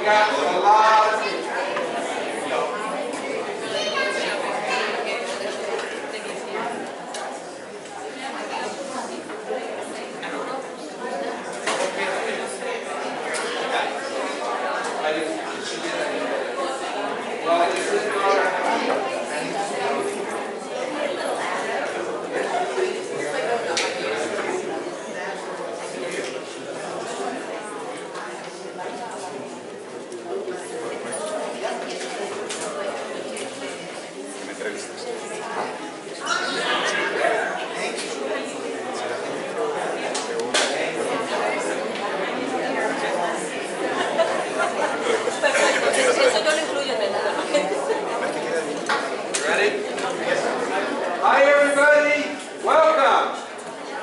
We got a lot of people. Hi everybody, welcome.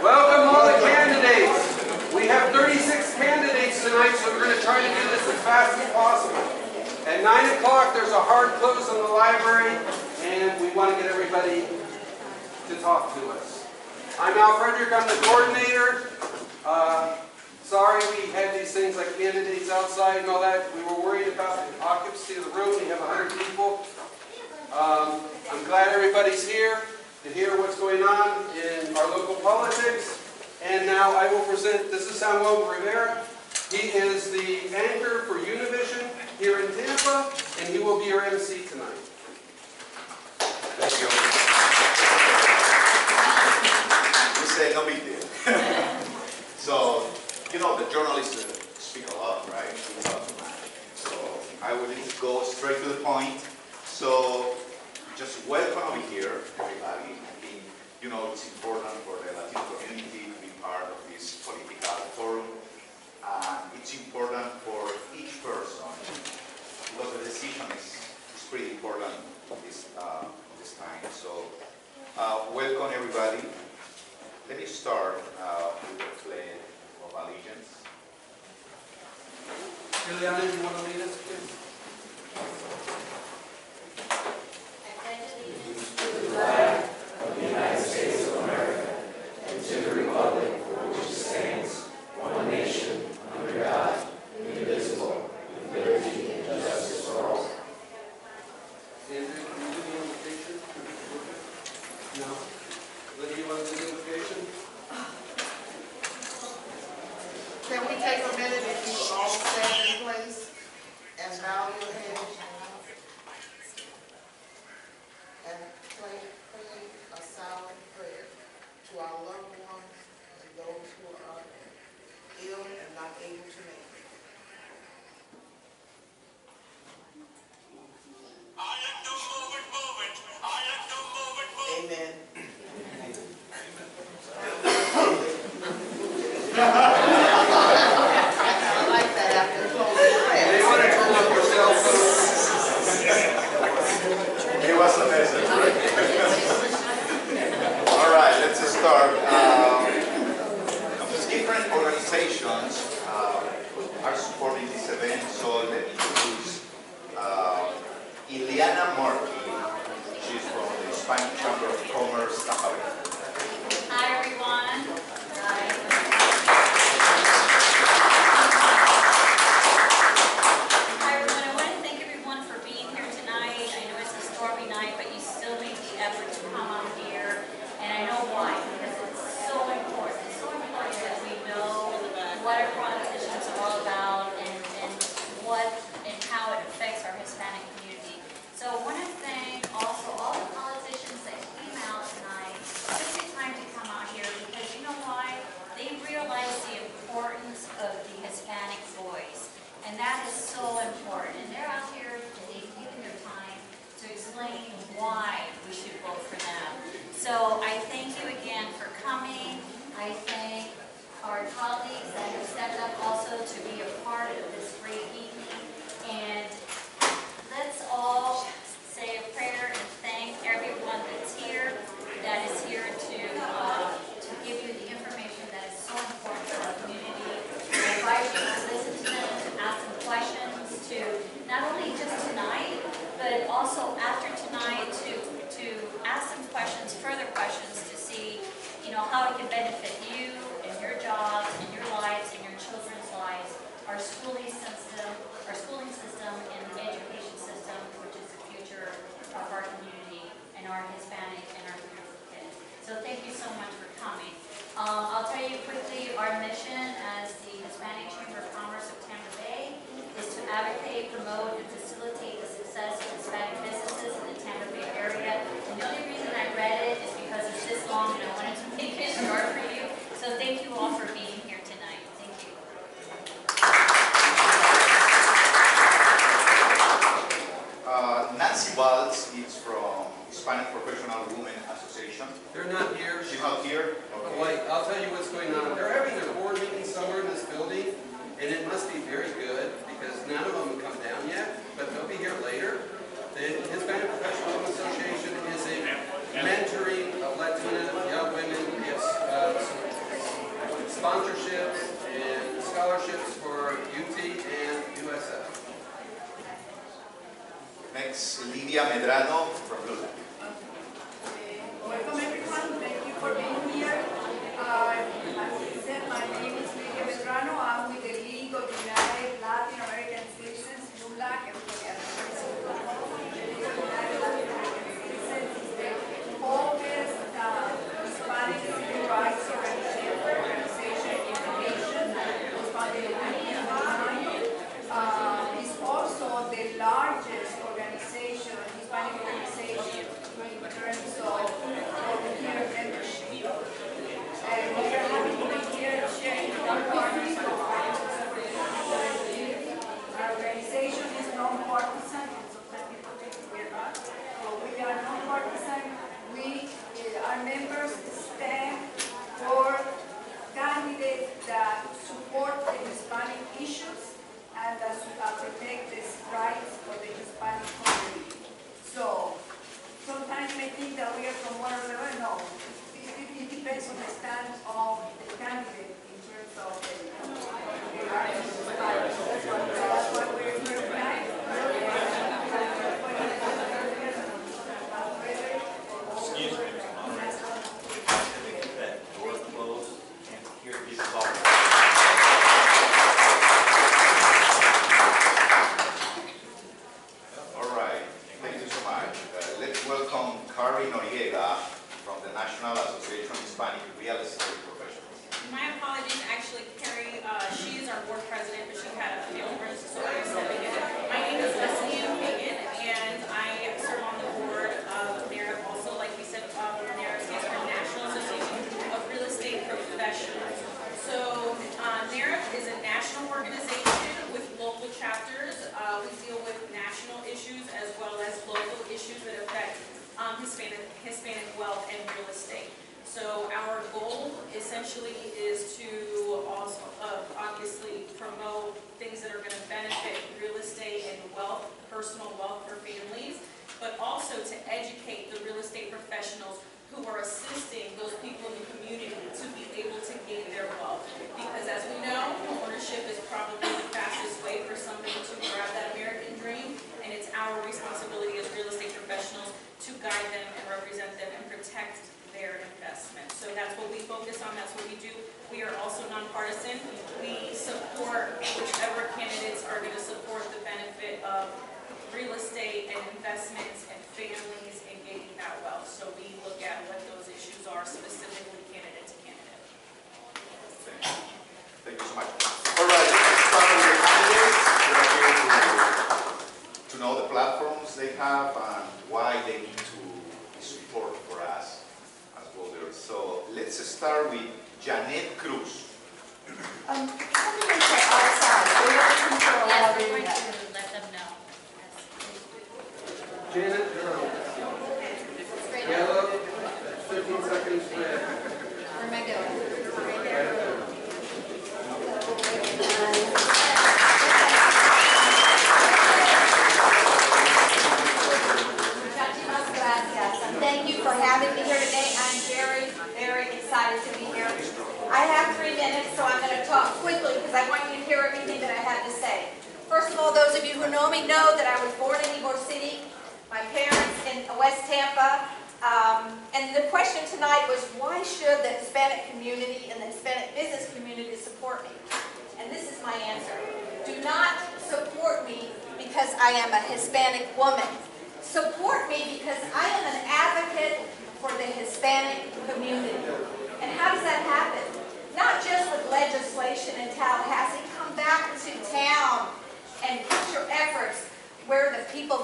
Welcome all the candidates. We have 36 candidates tonight, so we're going to try to do this as fast as possible. At 9 o'clock there's a hard close on the library, and we want to get everybody to talk to us. I'm Al Frederick, I'm the coordinator. Sorry we had these things like candidates outside and all that. We were worried about the occupancy of the room. We have 100 people. I'm glad everybody's here to hear what's going on in our local politics. And now I will present, this is Samuel Rivera. He is the anchor for Univision here in Tampa, and he will be your MC tonight. Thank you. We say no big deal. So, you know, the journalists speak a lot, right? So I will go straight to the point. So just welcome over here, everybody. I think, you know, it's important for the Latino community to be part of this political forum. It's important for each person because the decision is pretty important this time. So welcome everybody. Let me start with the pledge of allegiance. Juliana, you want to lead us, please? Flag of the United States of America and to the republic for which it stands, one nation, under God, indivisible, with liberty and justice for all. Andrew, can you do the invocation? No? Lydia, you want to do the invocation? Can we take a minute if you all stand in place and bow your head? And pray a silent prayer to our loved ones and those who are ill and not able to make it. I like to move it. I like to move it. Amen. I like that after closing prayer. They want to turn up your cell phone. It was a message. All right, let's start. Different organizations are supporting this event, so let me introduce Ileana Markey. She's from the Hispanic Chamber of Commerce, Tampa Bay. Hi everyone. Hi. I want to thank everyone for being here tonight. I know it's a stormy night, but you still make the effort to come out here, and I know why, because it's so important. It's so important that we know what our politicians are all about and what and how it affects our Hispanic community. So I want to thank also all the politicians that came out tonight, took the time to come out here, because you know why? They realize the importance of the Hispanic voice. And that is so important. And they're out here and they've given their time to explain why we should vote for them. So I thank you again for coming. I thank our colleagues that have stepped up promote and facilitate the success of Hispanic businesses in the Tampa Bay area. And the only reason I read it is because it's this long and I wanted to make it short for you. So thank you all for being here tonight. Thank you. Nancy Waltz is from Hispanic Professional Women Association. They're not here. She's not here? But wait, I'll tell you what's going on. They're having their board meeting somewhere in this building, and it must be very good because none of them have come down yet, but they'll be here later. The Hispanic Professional Women Association is a mentoring of Latina young women. It's sponsorships and scholarships for UT and USF. Next, Lidia Medrano from Lula. Welcome everyone, thank you for being here. As I said, my name is Lidia Medrano. I'm with the League of United Latin American Citizens, LULAC. The oldest Hispanic civil rights organization in the nation. It was founded in 1999. It's also the largest organization, Hispanic organization, in terms of volunteer membership. And we are happy to be here sharing our partners. Our organization is non-partisan, and sometimes people think we're not. So we are non-partisan. Our members stand for candidates that support the Hispanic issues and that protect the rights of the Hispanic community. So sometimes they think that we are from one or the other. No, it depends on the stance of the candidate in terms of the rights of the Hispanic. That's why we're here tonight. Excuse me, Mr. Moderator. That door closed, can't hear people talking. All right, thank you so much. Let's welcome Carrie Noriega from the National Association of Hispanic Real Estate Professionals. My apologies, actually, Carrie, she is our board president, but she had a family emergency, so I'm stepping in. My name is Leslie Hagan, and I serve on the board of NARA, also, like we said, NARA stands for National Association of Real Estate Professionals. So, NARA is a national organization with local chapters. We deal with national issues as well as local issues that affect Hispanic wealth and real estate. So our goal essentially is to also obviously promote things that are going to benefit real estate and wealth, personal wealth for families, but also to educate the real estate professionals who are assisting those people in the community to be able to gain their wealth. Because as we know, ownership is probably the fastest way for somebody to grab that American dream, and it's our responsibility as real estate professionals to guide them and represent them and protect their investment. So that's what we focus on, that's what we do. We are also nonpartisan. We support whichever candidates are going to support the benefit of real estate and investments and families and gaining that wealth. So we look at what those issues are specifically candidate to candidate. Thank you so much. All right, let's start with the candidates. We're here to know the platforms they have and why they need to support for us as voters. So let's start with Janet Cruz. Let me say outside. We are looking for a Yes, lot we're of going that. to let them know. Janet, you're on. Straight Yellow, up. 15 seconds red. Where am I going? Right there. Muchísimas gracias. And thank you for having me here today. I'm very, very excited to be here. I have 3 minutes, so I'm going to talk quickly because I want you to hear everything that I had to say. First of all, those of you who know me know that I was born in Ybor City. My parents in West Tampa. And the question tonight was, why should the Hispanic community and the Hispanic business community support me? And this is my answer. Do not support me because I am a Hispanic woman. Support me because I am an advocate for the Hispanic community. And how does that happen? Not just with legislation in Tallahassee. Come back to town and put your efforts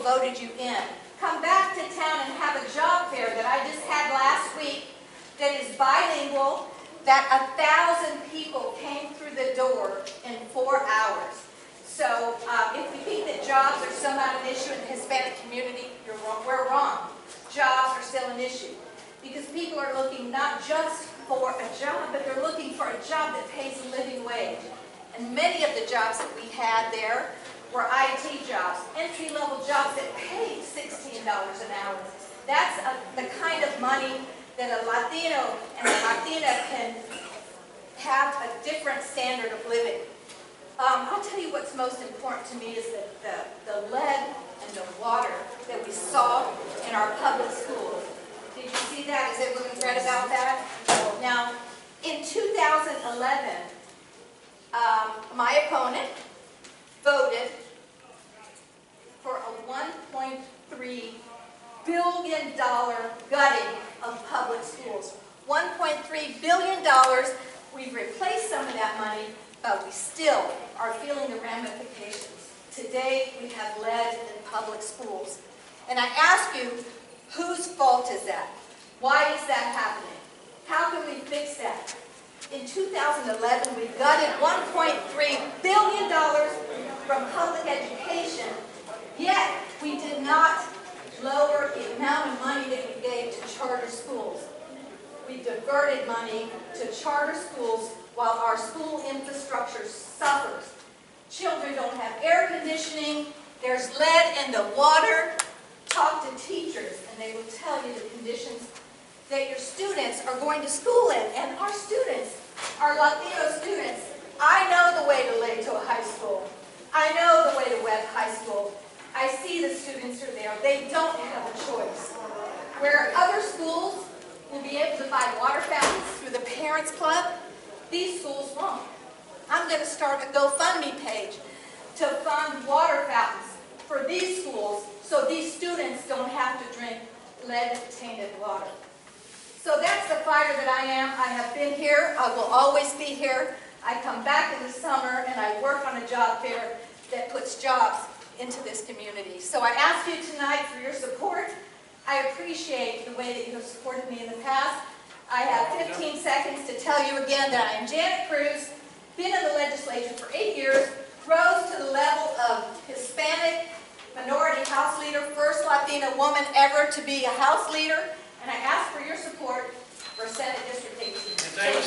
voted you in. Come back to town and have a job fair that I just had last week that is bilingual, that 1,000 people came through the door in 4 hours. So if we think that jobs are somehow an issue in the Hispanic community, you're wrong. We're wrong. Jobs are still an issue because people are looking not just for a job, but they're looking for a job that pays a living wage. And many of the jobs that we had there were IT jobs, entry-level jobs that paid $16 an hour. That's the kind of money that a Latino and a Latina can have a different standard of living. I'll tell you what's most important to me is that the lead and the water that we saw in our public schools. Did you see that? Has everyone read about that? Now, in 2011, my opponent voted for a $1.3 billion gutting of public schools. $1.3 billion. We've replaced some of that money, but we still are feeling the ramifications. Today, we have lead in public schools. And I ask you, whose fault is that? Why is that happening? How can we fix that? In 2011, we gutted $1.3 billion from public education, yet we did not lower the amount of money that we gave to charter schools. We diverted money to charter schools while our school infrastructure suffers. Children don't have air conditioning, there's lead in the water. Talk to teachers and they will tell you the conditions that your students are going to school in. And our students, our Latino students, I know the way to Leto High School. I know the way to Webb High School. I see the students are there. They don't have a choice. Where other schools will be able to buy water fountains through the Parents Club, these schools won't. I'm going to start a GoFundMe page to fund water fountains for these schools so these students don't have to drink lead-tainted water. So that's the fighter that I am. I have been here. I will always be here. I come back in the summer and I work on a job fair that puts jobs into this community. So I ask you tonight for your support. I appreciate the way that you have supported me in the past. I have 15 seconds to tell you again that I am Janet Cruz, been in the legislature for 8 years, rose to the level of Hispanic minority House leader, first Latina woman ever to be a House leader, and I ask for your support for Senate District 18. Thank you.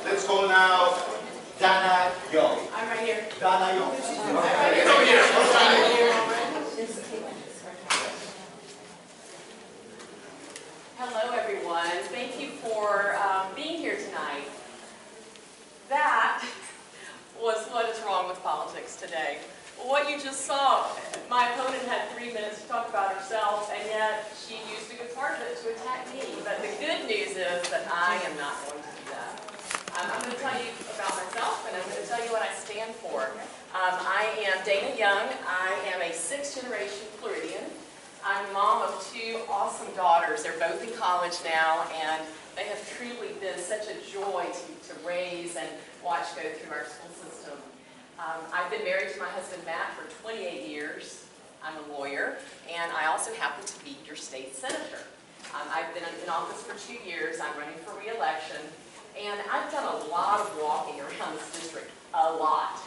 Let's call now Dana Young. I'm right here. Dana Young. Hello, everyone. Thank you for being here tonight. That was what is wrong with politics today. What you just saw, my opponent had 3 minutes to talk about herself, and yet she used a good part of it to attack me. But the good news is that I am not going to do that. I'm going to tell you about myself, and I'm going to tell you what I stand for. I am Dana Young. I am a 6th-generation Floridian. I'm mom of 2 awesome daughters. They're both in college now, and they have truly been such a joy to raise and watch go through our school system. I've been married to my husband Matt for 28 years. I'm a lawyer, and I also happen to be your state senator. I've been in office for 2 years. I'm running for re-election, and I've done a lot of walking around this district, a lot.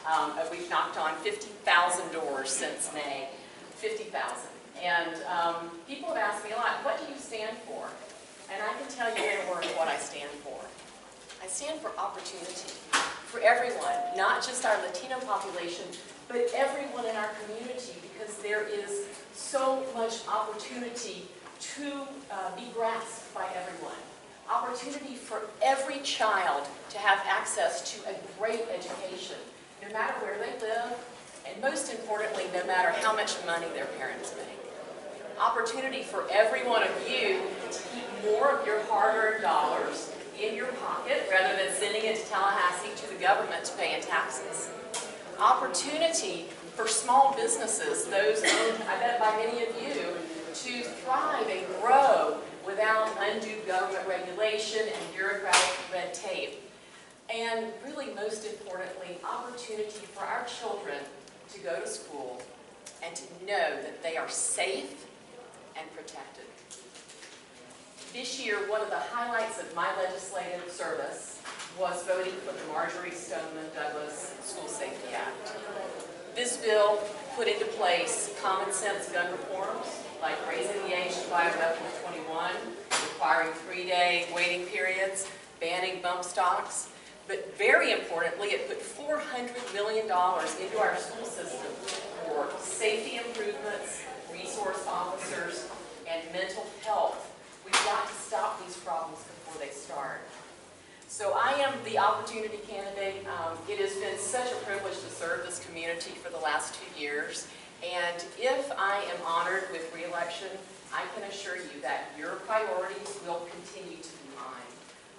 We've knocked on 50,000 doors since May, 50,000. And people have asked me a lot, what do you stand for? And I can tell you in a word what I stand for. I stand for opportunity for everyone, not just our Latino population, but everyone in our community, because there is so much opportunity to be grasped by everyone. Opportunity for every child to have access to a great education, no matter where they live, and most importantly, no matter how much money their parents make. Opportunity for every one of you to keep more of your hard-earned dollars in your pocket rather than sending it to Tallahassee to the government to pay in taxes. Opportunity for small businesses, those owned, I bet, by many of you, to thrive and grow without undue government regulation and bureaucratic red tape. and really most importantly, opportunity for our children to go to school and to know that they are safe and protected. This year, one of the highlights of my legislative service was voting for the Marjorie Stoneman Douglas School Safety Act. This bill put into place common sense gun reforms, like raising the age to buy a weapon to 21, requiring 3-day waiting periods, banning bump stocks, but very importantly, it put $400 million into our school system for safety improvements, resource officers, and mental health. We've got to stop these problems before they start. So I am the opportunity candidate. It has been such a privilege to serve this community for the last 2 years. And if I am honored with re-election, I can assure you that your priorities will continue to be mine.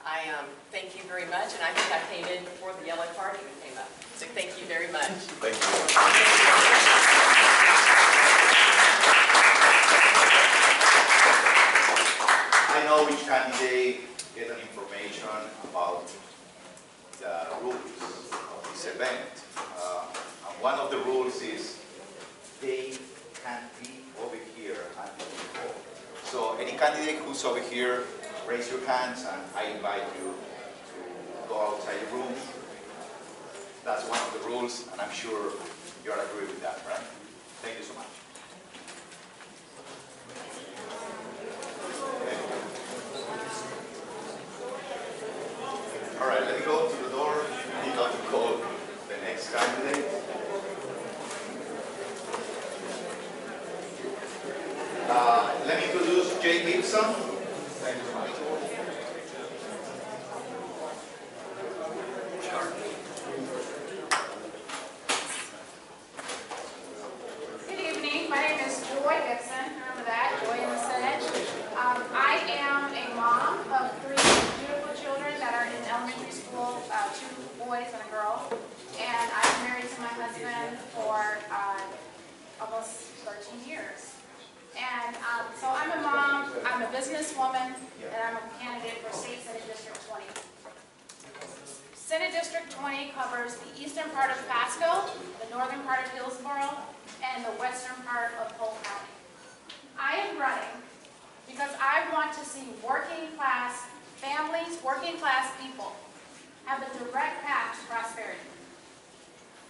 I thank you very much, and I think I came in before the yellow card even came up. So thank you very much. Thank you. I know which candidate get an information about the rules of this event. And one of the rules is they can't be over here until before. So any candidate who's over here, raise your hands and I invite you to go outside the room. That's one of the rules and I'm sure you'll agree with that, right? Thank you so much. All right, let me go to the door. We're going to call the next candidate. Let me introduce Jay Gibson. Thank you so much. Good evening. My name is Joy Gibson. Remember that? Joy in the Senate. I am a mom of 3 beautiful children that are in elementary school, 2 boys and a girl. And I've been married to my husband for almost 13 years. And so I'm a mom, I'm a businesswoman, and I'm a candidate for State Senate District 20. Senate District 20 covers the eastern part of Pasco, the northern part of Hillsborough, and the western part of Polk County. I am running because I want to see working class families, working class people have a direct path to prosperity.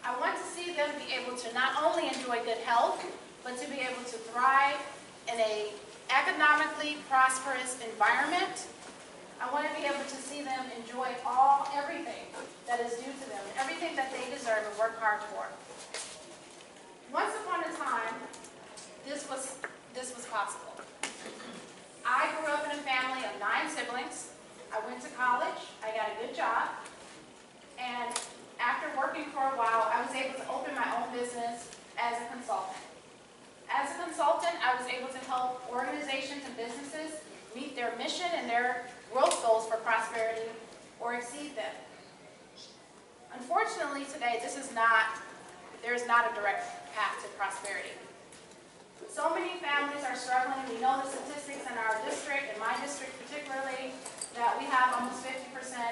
I want to see them be able to not only enjoy good health, but to be able to thrive in an economically prosperous environment. I want to be able to see them enjoy everything that is due to them, everything that they deserve and work hard for. Once upon a time, this was possible. I grew up in a family of 9 siblings. I went to college, I got a good job, and after working for a while, I was able to open my own business as a consultant. As a consultant, I was able to help organizations and businesses meet their mission and their growth goals for prosperity or exceed them. Unfortunately, today, there is not a direct path to prosperity. So many families are struggling. We know the statistics in our district, in my district particularly, that we have almost 50%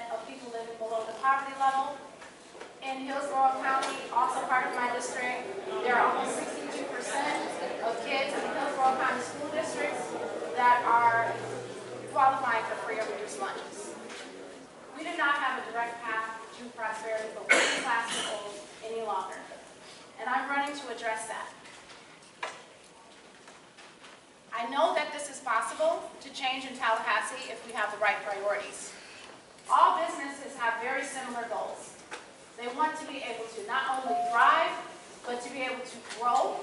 of people living below the poverty level. In Hillsborough County, also part of my district, there are almost 62% of kids in the Hillsborough County school districts that are qualifying for free or reduced lunches. We do not have a direct path to prosperity for working class people any longer. And I'm running to address that. I know that this is possible to change in Tallahassee if we have the right priorities. All businesses have very similar goals. They want to be able to not only thrive, but to be able to grow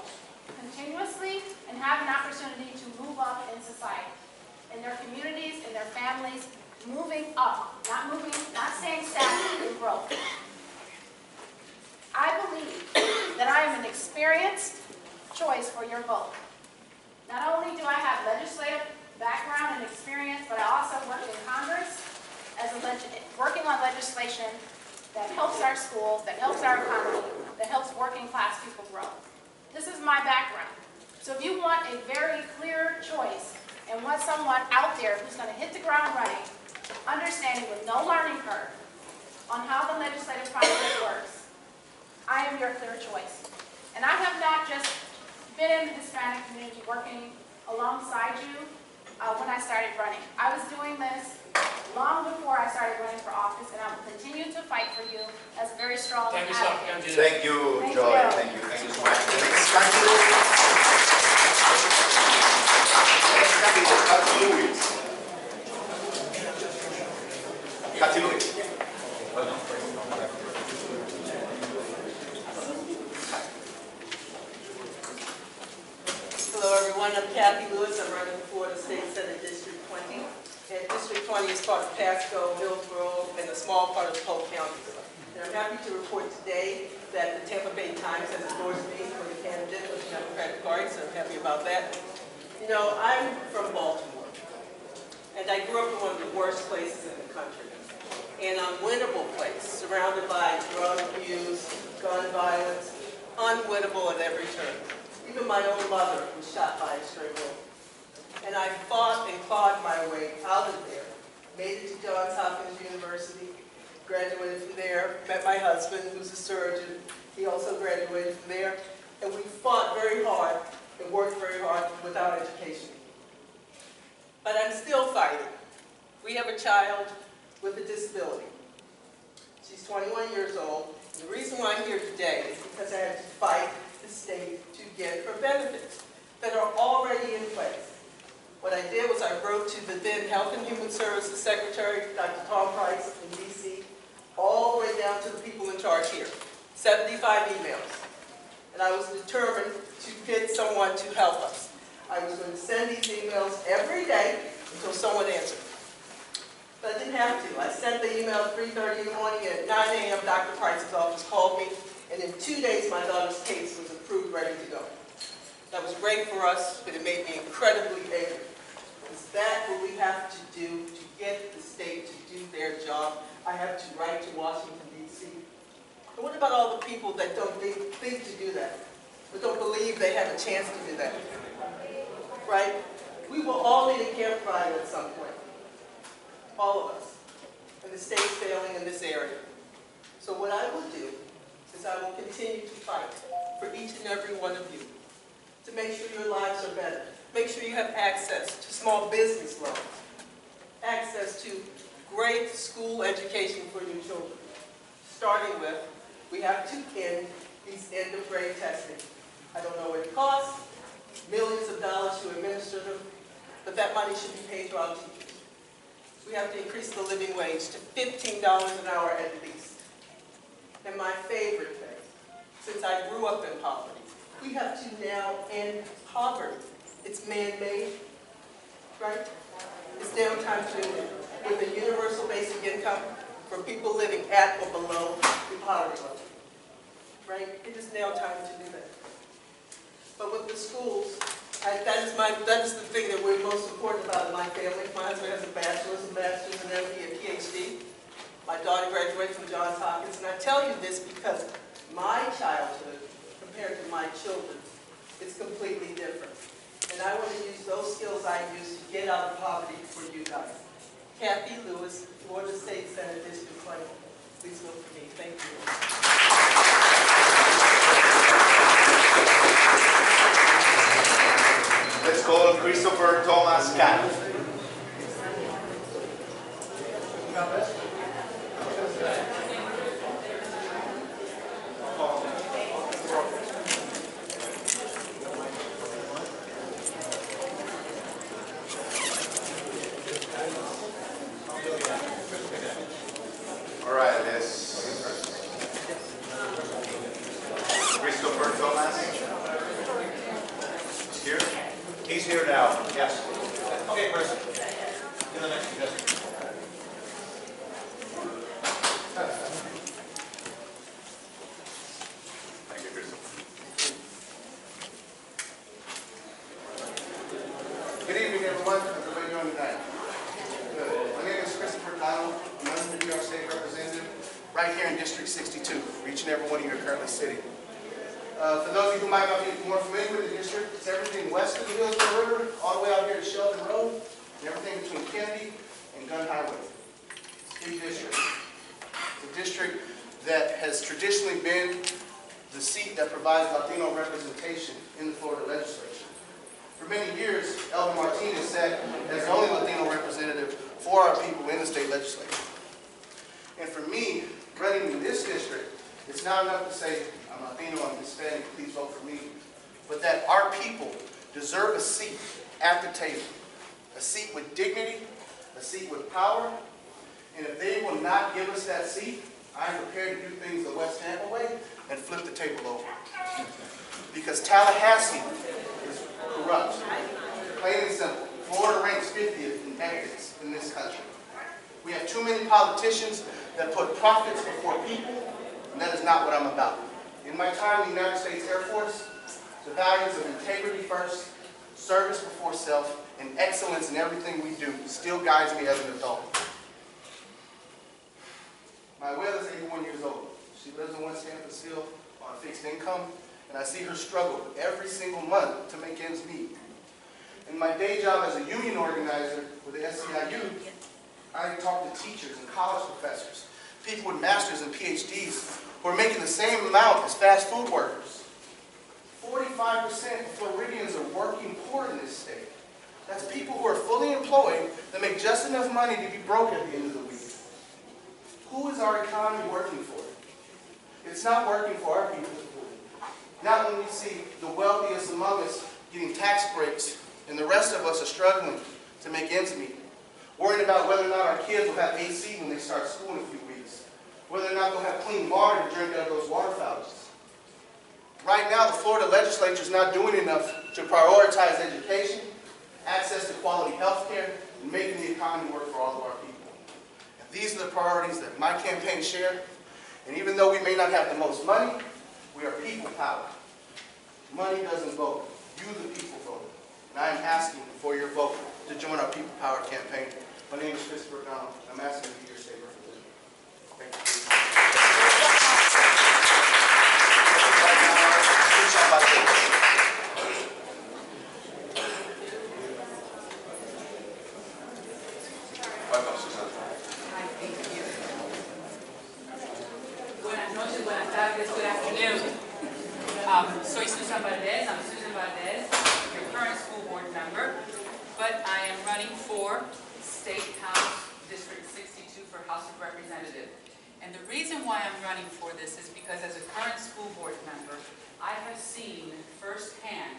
continuously and have an opportunity to move up in society, in their communities, in their families, moving up, not staying stagnant in growth. I believe that I am an experienced choice for your vote. Not only do I have legislative background and experience, but I also worked in Congress working on legislation that helps our schools, that helps our economy, that helps working class people grow. This is my background. So if you want a very clear choice and want someone out there who's going to hit the ground running, understanding with no learning curve, on how the legislative process works, I am your clear choice. And I have not just been in the Hispanic community working alongside you when I started running. I was doing this long before I started running for office, and I will continue to fight for you as a very strong advocate. Thank you, Thank Joy. you. Thank you. Thank you so much. The next candidate is Kathy Lewis. Kathy Lewis. Hello everyone, I'm Kathy Lewis. I'm running for the State Senate District 20. And District 20 is part of Pasco, Hillsborough, and a small part of Polk County. And I'm happy to report today that the Tampa Bay Times has endorsed me for the candidate of the Democratic Party, so I'm happy about that. You know, I'm from Baltimore, and I grew up in one of the worst places in the country. An unwinnable place, surrounded by drug abuse, gun violence, unwinnable at every turn. Even my own mother was shot by a stray bullet. And I fought and clawed my way out of there. Made it to Johns Hopkins University, graduated from there, met my husband, who's a surgeon. He also graduated from there. And we fought very hard and worked very hard without education. But I'm still fighting. We have a child with a disability. She's 21 years old. And the reason why I'm here today is because I had to fight the state to get her benefits that are already in place. What I did was I wrote to the then Health and Human Services Secretary, Dr. Tom Price in D.C., all the way down to the people in charge here, 75 emails. And I was determined to get someone to help us. I was going to send these emails every day until someone answered. But I didn't have to. I sent the email at 3:30 in the morning, and at 9 a.m. Dr. Price's office called me, and in 2 days my daughter's case was approved, ready to go. That was great for us, but it made me incredibly angry. Is that what we have to do to get the state to do their job? I have to write to Washington, D.C. And what about all the people that don't think to do that, but don't believe they have a chance to do that? Right? We will all need a care provider at some point. All of us. And the state's failing in this area. So what I will do is I will continue to fight for each and every one of you to make sure your lives are better. Make sure you have access to small business loans, access to great school education for your children. Starting with, we have to end these end-of-grade testing. I don't know what it costs, millions of dollars to administer them, but that money should be paid to our teachers. We have to increase the living wage to $15 an hour at least. And my favorite thing, since I grew up in poverty, we have to now end poverty. It's man-made, right? It's now time to end it with a universal basic income for people living at or below the poverty level, right? It is now time to do that. But with the schools, that is the thing that we're most important about in my family. My husband has a bachelor's, a master's, an MD, a PhD. My daughter graduated from Johns Hopkins, and I tell you this because my childhood, compared to my children, is completely different. And I want to use those skills I used to get out of poverty for you guys. Kathy Lewis, Florida State Senate District 20. Please vote for me. Thank you. Let's call Christopher Thomas Cannon. All right, let's Christopher Thomas. He's here. He's here now. Yes. Okay, person. In the next. Yes. Thank you, Christopher. Good evening, everyone. How's everybody doing tonight? Good. My name is Christopher Connell. I'm running for New York State Representative right here in District 62, for each and every one of you are currently sitting. For those of you who might not be more familiar with the district, it's everything west of the Hillsborough River, all the way out here to Sheldon Road, and everything between Kennedy and Gun Highway. It's a big district. It's a traditionally been the seat that provides Latino representation in the Florida legislature. For many years, Elvin Martinez sat as the only Latino representative for our people in the state legislature. And for me, running in this district, it's not enough to say, I'm Latino, I'm Hispanic, please vote for me, but that our people deserve a seat at the table, a seat with dignity, a seat with power, and if they will not give us that seat, I am prepared to do things the West Tampa way and flip the table over. Because Tallahassee is corrupt. Plain and simple. Florida ranks 50th in ethics in this country. We have too many politicians that put profits before people, and that is not what I'm about. In my time in the United States Air Force, the values of integrity first, service before self, and excellence in everything we do still guides me as an adult. My abuela is 81 years old. She lives in West Tampa still on a fixed income, and I see her struggle every single month to make ends meet. In my day job as a union organizer with the SEIU, I talk to teachers and college professors, people with masters and PhDs who are making the same amount as fast food workers. 45% of Floridians are working poor in this state. That's people who are fully employed that make just enough money to be broke at the end of the week. Who is our economy working for? It's not working for our people. Not when we see the wealthiest among us getting tax breaks and the rest of us are struggling to make ends meet. Worrying about whether or not our kids will have AC when they start school in a few weeks. Whether or not they'll have clean water to drink out of those water fountains. Right now, the Florida legislature is not doing enough to prioritize education, access to quality health care, and making the economy work for all of our people. And these are the priorities that my campaign share. And even though we may not have the most money, we are people power. Money doesn't vote. You, the people, vote. And I am asking for your vote to join our People Power campaign. My name is Christopher Donald. I'm asking to be your state representative. Thank you. Buenas noches, buenas tardes, good afternoon. Soy Susan Valdez. I'm Susan Valdez, your current school board member, but I am running for State House District 62 for House of Representatives. And the reason why I'm running for this is because as a current school board member, I have seen firsthand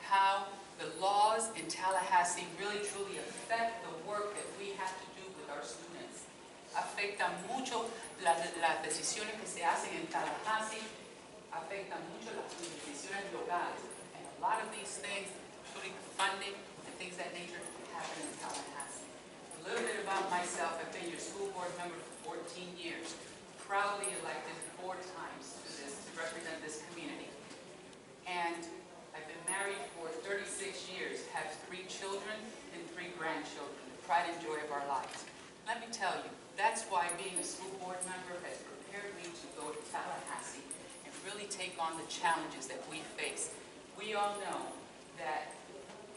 how the laws in Tallahassee really truly affect the work that we have to do with our students. Afectan mucho las decisiones que se hacen en Tallahassee, afectan mucho las decisiones locales. And a lot of these things, including funding and things of that nature, happen in Tallahassee. A little bit about myself. I've been your school board member for 14 years, proudly elected 4 times to represent this community. And I've been married for 36 years, have 3 children and 3 grandchildren, the pride and joy of our lives. Let me tell you, that's why being a school board member has prepared me to go to Tallahassee and really take on the challenges that we face. We all know that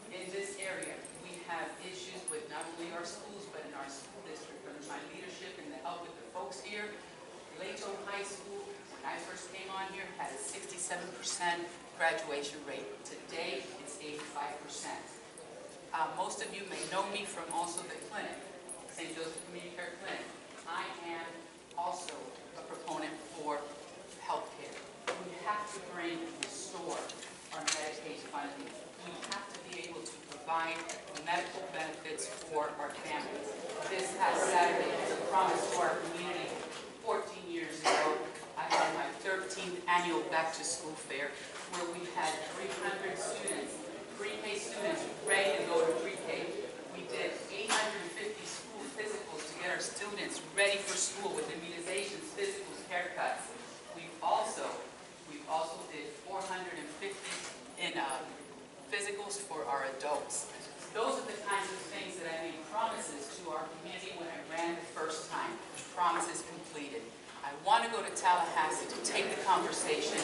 in this area, we have issues with not only our schools, but in our school district. Under my leadership and the help with the folks here, Layton High School, when I first came on here, had a 67% graduation rate. Today, it's 85%. Most of you may know me from also the clinic, St. Joseph Community Care Clinic. I am also a proponent for health care. We have to restore our Medicaid funding. We have to be able to provide medical benefits for our families. This past Saturday was a promise to our community. 14 years ago, I had my 13th annual back-to-school fair where we had 300 students, pre-K students, ready to go to pre-K. We did 850 school physicals to get our students ready for school with immunizations, physicals, haircuts. We also did 450 in physicals for our adults. Those are the kinds of things that I made promises to our community when I ran the first time. Promises completed. I want to go to Tallahassee to take the conversation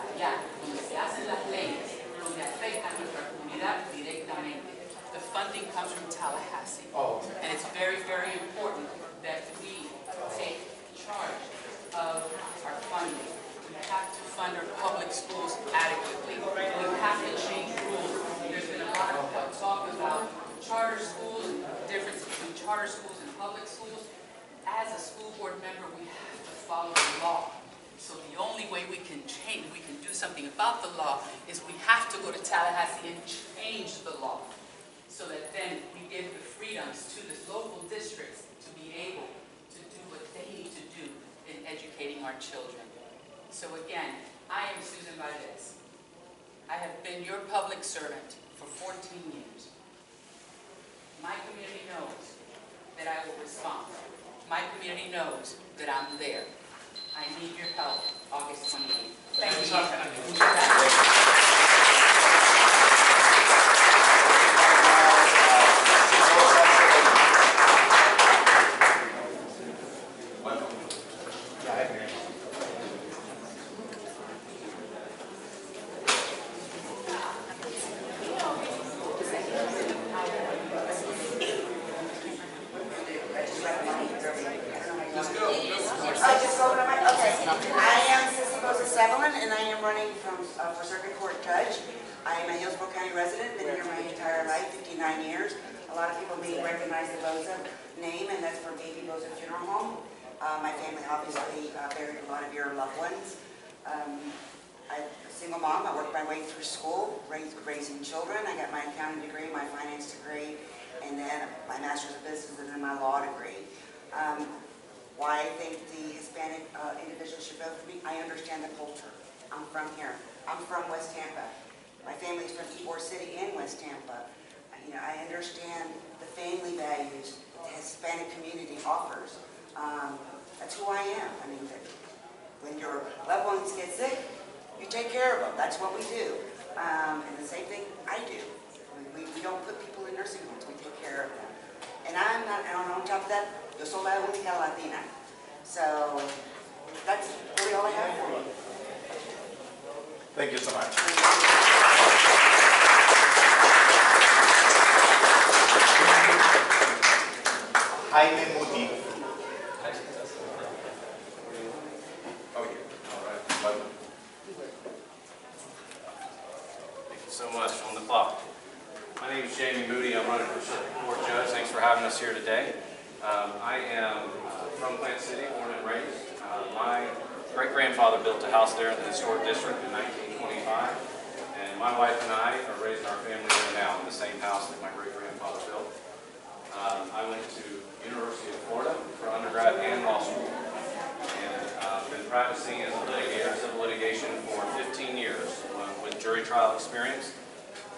allá, donde se hacen las leyes, donde afectan a nuestra comunidad directamente. The funding comes from Tallahassee. And it's very, very important that we take charge of our funding. charter schools and public schools, as a school board member, we have to follow the law. So the only way we can do something about the law is we have to go to Tallahassee and change the law so that then we give the freedoms to the local districts to be able to do what they need to do in educating our children. So again, I am Susan Valdez. I have been your public servant for 14 years. My community knows that I will respond. My community knows that I'm there. I need your help August 28th. Thank you. For Circuit Court Judge. I am a Hillsborough County resident, been here my entire life, 59 years. A lot of people may recognize the Boza name, and that's for Baby Boza Funeral Home. My family obviously buried a lot of your loved ones. I'm a single mom. I worked my way through school, raising children. I got my accounting degree, my finance degree, and then my master's of business, and then my law degree. Why I think the Hispanic individuals should vote for me? I understand the culture. I'm from here. I'm from West Tampa. My family's from Ybor City in West Tampa. You know, I understand the family values the Hispanic community offers. That's who I am. I mean, when your loved ones get sick, you take care of them. That's what we do. And the same thing I do. We don't put people in nursing homes. We take care of them. And I'm not, and on top of that, yo soy la única Latina. So that's really all I have for you. Thank you so much. Jaime Muti. Oh, yeah. All right. Welcome. Thank you so much. On the clock. My name is Jamie Moody. I'm running for Circuit Court Judge. Thanks for having us here today. I am from Plant City, born and raised. My great-grandfather built a house there in the historic district in 1925, and my wife and I are raising our family there now in the same house that my great-grandfather built. I went to University of Florida for undergrad and law school, and been practicing as a litigator, civil litigation, for 15 years with jury trial experience.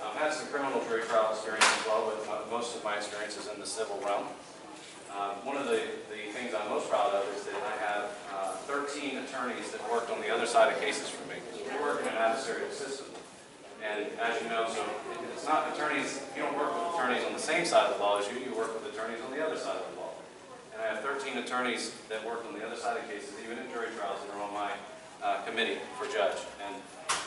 I've had some criminal jury trial experience as well, but most of my experience is in the civil realm. One of the things I'm most proud of is that I have 13 attorneys that worked on the other side of cases for me. We work in an adversarial system. And as you know, so it's not attorneys, you don't work with attorneys on the same side of the law as you work with attorneys on the other side of the law. And I have 13 attorneys that work on the other side of cases, even in jury trials, that are on my committee for judge. And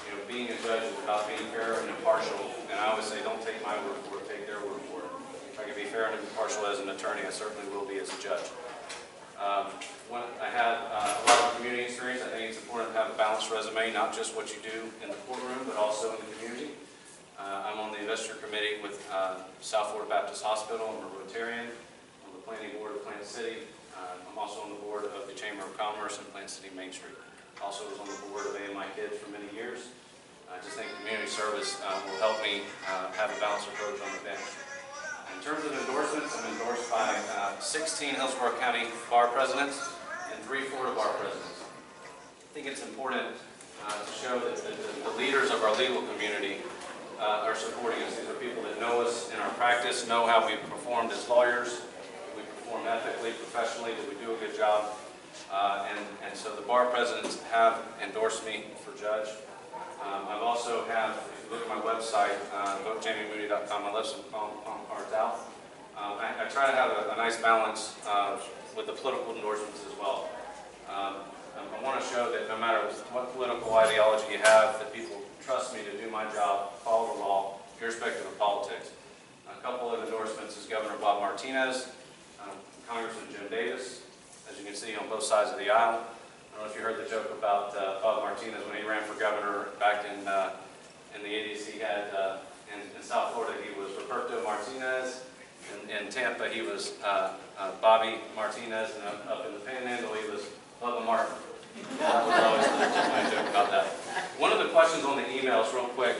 you know, being a judge is about being fair and impartial. And I always say, don't take my word for it, take their word for it. If I can be fair and impartial as an attorney, I certainly will be as a judge. I have a lot of community experience. I think it's important to have a balanced resume, not just what you do in the courtroom, but also in the community. I'm on the investor committee with South Florida Baptist Hospital. I'm a Rotarian. I'm on the planning board of Plant City. I'm also on the board of the Chamber of Commerce in Plant City Main Street. Also was on the board of AMI Kids for many years. I just think community service will help me have a balanced approach on the bench. In terms of endorsements, I'm endorsed by 16 Hillsborough County bar presidents and 3 Florida bar presidents. I think it's important to show that the leaders of our legal community are supporting us. These are people that know us in our practice, know how we've performed as lawyers, that we perform ethically, professionally, that we do a good job. And so the bar presidents have endorsed me for judge. I've also have, if you look at my website, votejamiemoody.com, I left some palm cards out. I try to have a nice balance with the political endorsements as well. I want to show that no matter what political ideology you have, that people trust me to do my job, follow the law, irrespective of politics. A couple of endorsements is Governor Bob Martinez, Congressman Jim Davis, as you can see on both sides of the aisle. I don't know if you heard the joke about Bob Martinez when he ran for governor back in the 80s. He had, in South Florida, he was Roberto Martinez, In Tampa, he was Bobby Martinez, and up in the Panhandle, he was Bubba Martin. That was always my joke about that. One of the questions on the emails, real quick,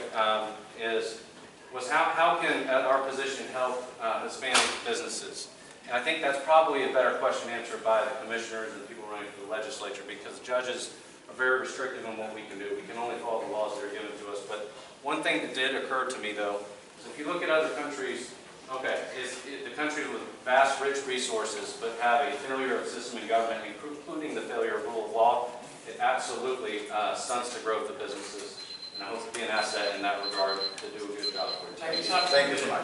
was how can our position help Hispanic businesses? And I think that's probably a better question answered by the commissioners and the people running for the legislature, because judges are very restrictive on what we can do. We can only follow the laws that are given to us. But one thing that did occur to me, though, is if you look at other countries, the countries with vast, rich resources, but have a failure of system in government, including the failure of rule of law, it absolutely stunts the growth of businesses. And I hope to be an asset in that regard to do a good job for you. Thank you so much.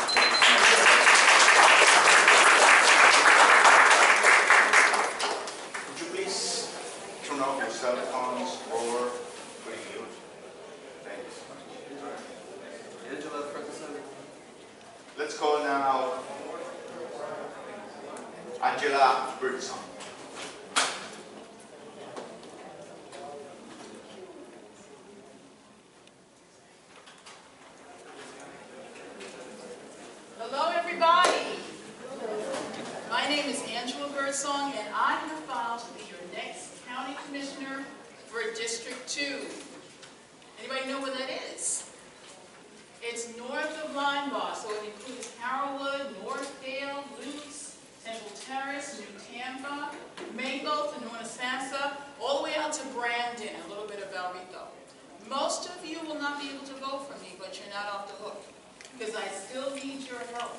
Would you please turn off your cell phones or radio? Thank you so much. Angela, front and center. Let's call now Angela Birdsong. Hello, everybody. My name is Angela Birdsong, and I have filed to be your next county commissioner for District 2. Anybody know where that is? It's north of Linebaugh, so it includes Carrollwood, Northdale, Lutz, Temple Terrace, New Tampa, Maple, to North-Sansa, all the way out to Brandon, a little bit of Valrico. Most of you will not be able to vote for me, but you're not off the hook, because I still need your help.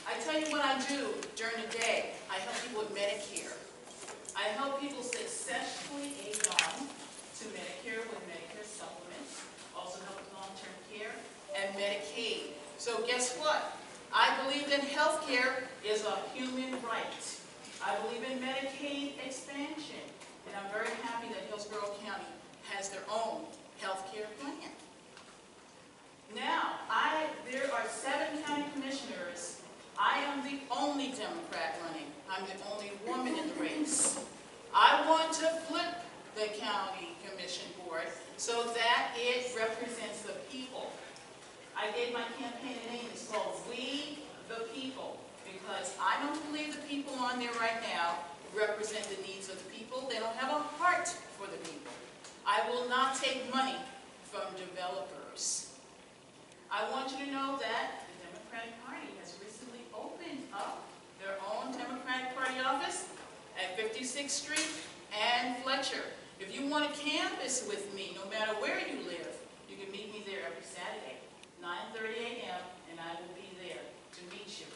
I tell you what I do during the day. I help people with Medicare. I help people successfully age on to Medicare with Medicare supplements, also help with long-term care, and Medicaid. So guess what? I believe that health care is a human right. I believe in Medicaid expansion, and I'm very happy that Hillsborough County has their own health care plan. Now, there are 7 county commissioners. I am the only Democrat running. I'm the only woman in the race. I want to flip the county commission board so that it represents the people. I gave my campaign a name. It's called We the People, because I don't believe the people on there right now represent the needs of the people. They don't have a heart for the people. I will not take money from developers. I want you to know that the Democratic Party has recently opened up their own Democratic Party office at 56th Street and Fletcher. If you want to canvass with me, no matter where you live, you can meet me there every Saturday, 9:30 a.m., and I will be there to meet you.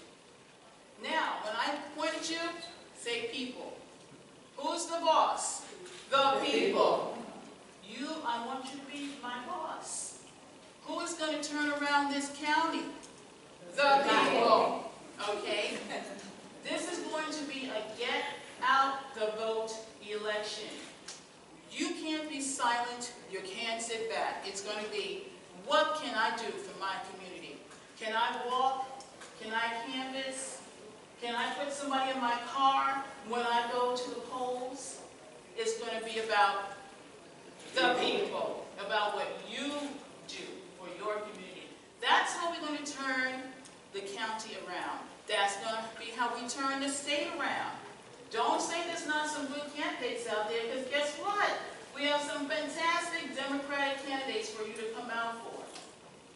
Now, when I point at you, say people. Who's the boss? The people. I want you to be my boss. Who is going to turn around this county? The people. Okay? This is going to be a get out the vote election. You can't be silent. You can't sit back. It's going to be, what can I do for my community? Can I walk? Can I canvass? Can I put somebody in my car when I go to the polls? It's going to be about the people, about what you do for your community. That's how we're going to turn the county around. That's going to be how we turn the state around. Don't say there's not some good candidates out there, because guess what? We have some fantastic Democratic candidates for you to come out for.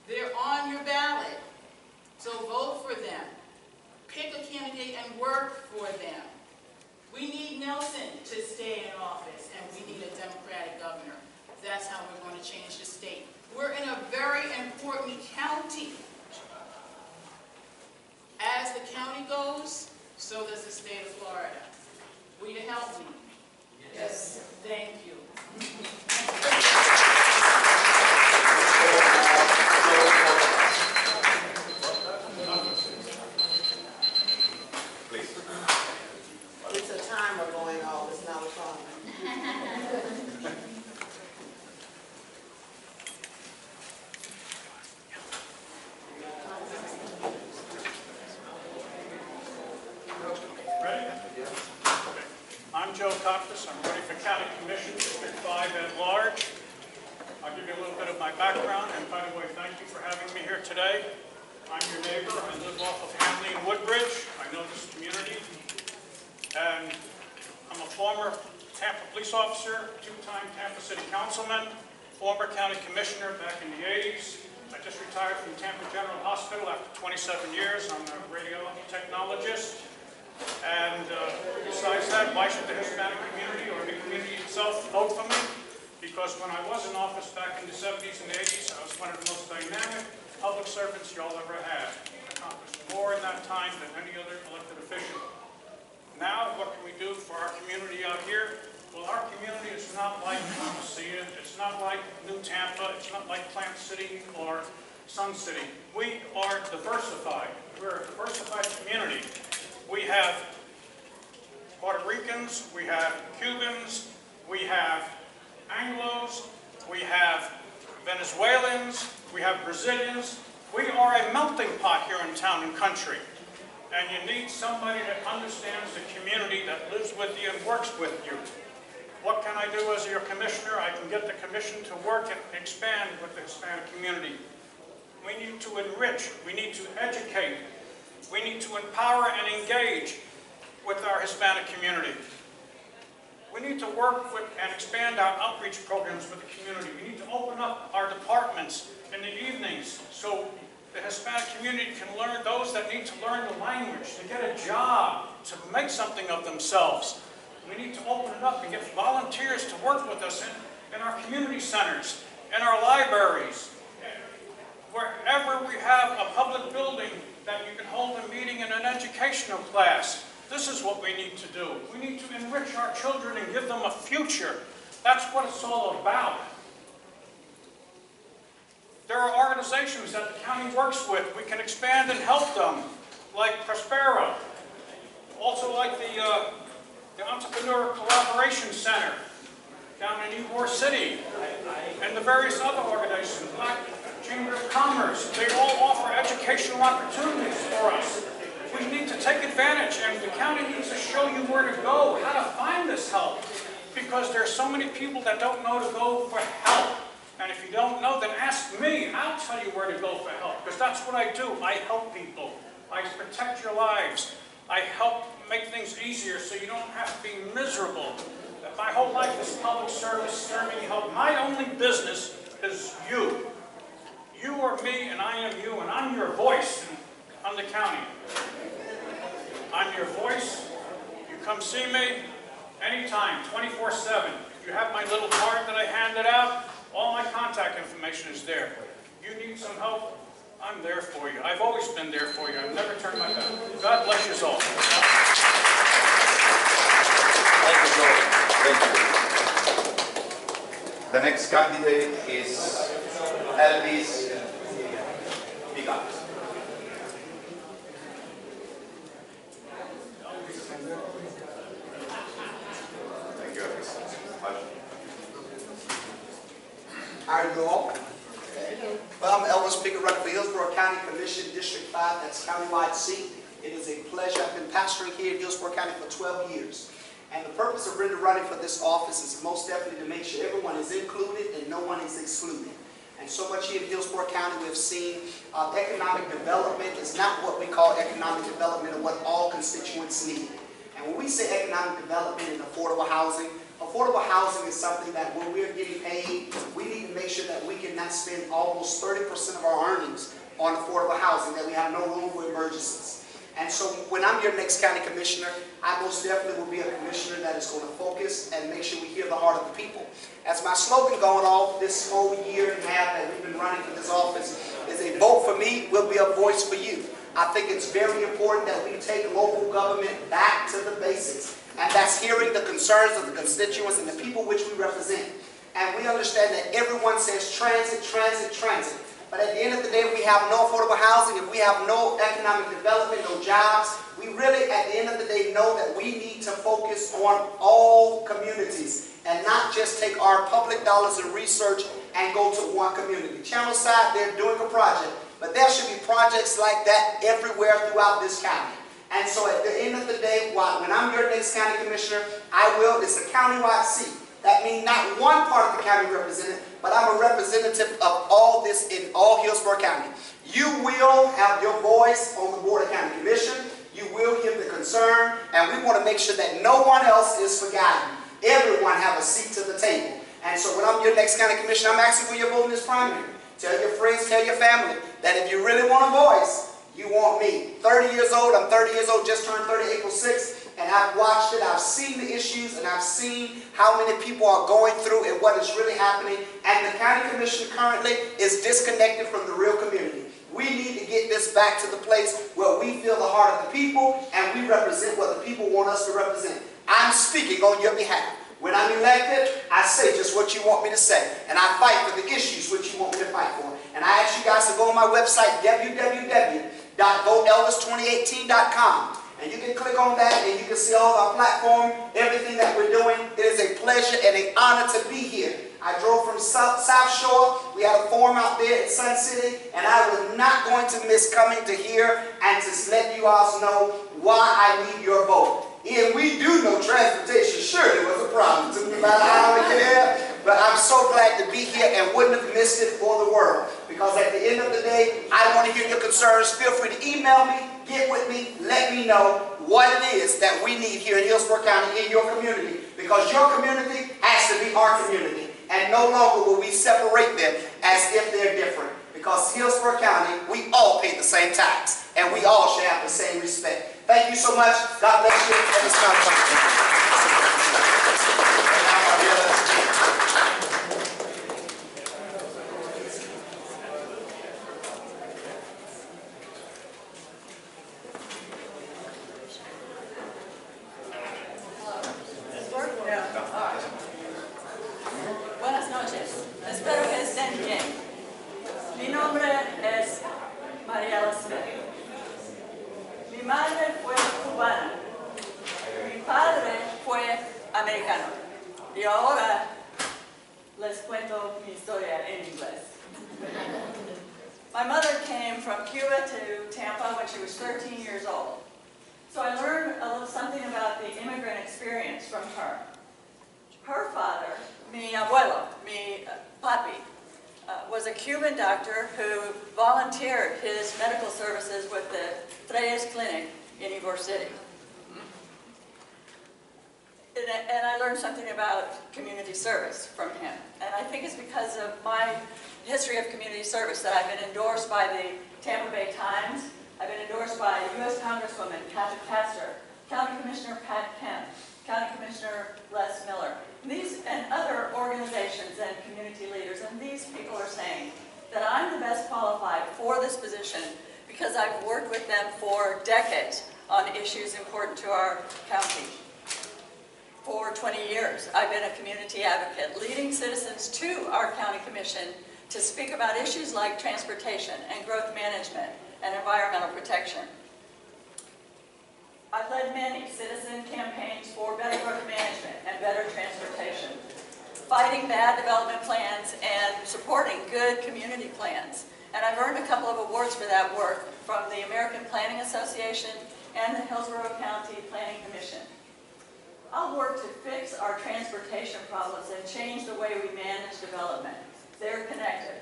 They're on your ballot, so vote for them. Pick a candidate and work for them. We need Nelson to stay in office, and we need a Democratic governor. That's how we're going to change the state. We're in a very important county. As the county goes, so does the state of Florida. Will you help me? Yes. Thank you. Please. It's a timer going off, it's not a phone. I'm Joe Coptis. I'm running for County Commission, District 5 at large. I'll give you a little bit of my background, and by the way, thank you for having me here today. I'm your neighbor. I live off of Hanley and Woodbridge. I know this community. And I'm a former Tampa police officer, two-time Tampa City councilman, former county commissioner back in the 80s. I just retired from Tampa General Hospital after 27 years. I'm a radio technologist. And besides that, why should the Hispanic community or the community itself vote for me? Because when I was in office back in the 70s and 80s, I was one of the most dynamic public servants y'all ever had. I accomplished more in that time than any other elected official. Now, what can we do for our community out here? Well, our community is not like Montecito, it's not like New Tampa, it's not like Plant City or Sun City. We are diversified. We're a diversified community. We have Puerto Ricans, we have Cubans, we have Anglos, we have Venezuelans, we have Brazilians. We are a melting pot here in town and country. And you need somebody that understands the community, that lives with you and works with you. What can I do as your commissioner? I can get the commission to work and expand with the Hispanic community. We need to enrich, we need to educate, we need to empower and engage with our Hispanic community. We need to work with and expand our outreach programs with the community. We need to open up our departments in the evenings so the Hispanic community can learn, those that need to learn the language, to get a job, to make something of themselves. We need to open it up and get volunteers to work with us in our community centers, in our libraries, wherever we have a public building that you can hold a meeting in an educational class. This is what we need to do. We need to enrich our children and give them a future. That's what it's all about. There are organizations that the county works with. We can expand and help them, like Prospero. Also like the Entrepreneur Collaboration Center down in Ybor City, and the various other organizations, like Chamber of Commerce. They all offer educational opportunities for us. We need to take advantage, and the county needs to show you where to go, how to find this help, because there are so many people that don't know to go for help. And if you don't know, then ask me. I'll tell you where to go for help, because that's what I do. I help people. I protect your lives. I help make things easier so you don't have to be miserable. My whole life is public service, serving help. My only business is you. You are me, and I am you, and I'm your voice in the county. I'm your voice. You come see me anytime, 24/7. If you have my little card that I handed out, all my contact information is there. You need some help, I'm there for you. I've always been there for you. I've never turned my back. God bless you all. Thank you, Joe. Thank you. The next candidate is Elvis Pigat. Thank you, Elvis. How are you all? Well, I'm Elvis Pigat, running for Hillsborough County Commission, District 5, that's countywide seat. It is a pleasure. I've been pastoring here in Hillsborough County for 12 years. And the purpose of really running for this office is most definitely to make sure everyone is included and no one is excluded. And so much here in Hillsborough County we have seen economic development is not what we call economic development or what all constituents need. And when we say economic development and affordable housing is something that when we're getting paid, we need to make sure that we cannot spend almost 30% of our earnings on affordable housing, that we have no room for emergencies. And so when I'm your next county commissioner, I most definitely will be a commissioner that is going to focus and make sure we hear the heart of the people. As my slogan going off this whole year and a half that we've been running for this office is a vote for me will be a voice for you. I think it's very important that we take local government back to the basics. And that's hearing the concerns of the constituents and the people which we represent. And we understand that everyone says transit, transit, transit. But at the end of the day, we have no affordable housing, if we have no economic development, no jobs, we really, at the end of the day, know that we need to focus on all communities and not just take our public dollars and research and go to one community. Channelside, they're doing a project, but there should be projects like that everywhere throughout this county. And so at the end of the day, when I'm your next county commissioner, it's a countywide seat. That means not one part of the county represented, but I'm a representative of all this in all Hillsborough County. You will have your voice on the Board of County Commission. You will hear the concern, and we want to make sure that no one else is forgotten. Everyone have a seat to the table. And so when I'm your next county commissioner, I'm asking for your vote in this primary. Tell your friends, tell your family that if you really want a voice, you want me. 30 years old, I'm 30 years old, just turned 30 April 6th, and I've watched it, I've seen the issues, and I've seen how many people are going through and what is really happening. And the county commission currently is disconnected from the real community. We need to get this back to the place where we feel the heart of the people and we represent what the people want us to represent. I'm speaking on your behalf. When I'm elected, I say just what you want me to say. And I fight for the issues which you want me to fight for. And I ask you guys to go on my website, www.voteelvis2018.com. And you can click on that and you can see all of our platform, everything that we're doing. It is a pleasure and an honor to be here. I drove from South Shore. We had a forum out there in Sun City, and I was not going to miss coming to here and to let you all know why I need your vote. And we do know transportation surely was a problem. It took me about an hour to get here, but I'm so glad to be here and wouldn't have missed it for the world. Because at the end of the day, I want to hear your concerns. Feel free to email me, get with me, let me know what it is that we need here in Hillsborough County in your community. Because your community has to be our community. And no longer will we separate them as if they're different. Because Hillsborough County, we all pay the same tax. And we all should have the same respect. Thank you so much. God bless you. And it's not Buenas noches. Espero que estén bien. Mi nombre es Mariela Smith. Mi madre fue cubana. Mi padre fue americano. Y ahora les cuento mi historia en inglés. My mother came from Cuba to Tampa when she was 13 years old. So I learned a little something about the immigrant experience from her. Her father, mi abuelo, mi papi, was a Cuban doctor who volunteered his medical services with the Tres Clinic in Ybor City. And I learned something about community service from him. And I think it's because of my history of community service that I've been endorsed by the Tampa Bay Times. I've been endorsed by U.S. Congresswoman Kathy Castor, County Commissioner Pat Kemp, County Commissioner Les Miller, these and other organizations and community leaders. And these people are saying that I'm the best qualified for this position because I've worked with them for decades on issues important to our county. For 20 years, I've been a community advocate, leading citizens to our county commission to speak about issues like transportation and growth management and environmental protection. I've led many citizen campaigns for better growth management and better transportation, fighting bad development plans and supporting good community plans. And I've earned a couple of awards for that work from the American Planning Association and the Hillsborough County Planning Commission. I'll work to fix our transportation problems and change the way we manage development. They're connected.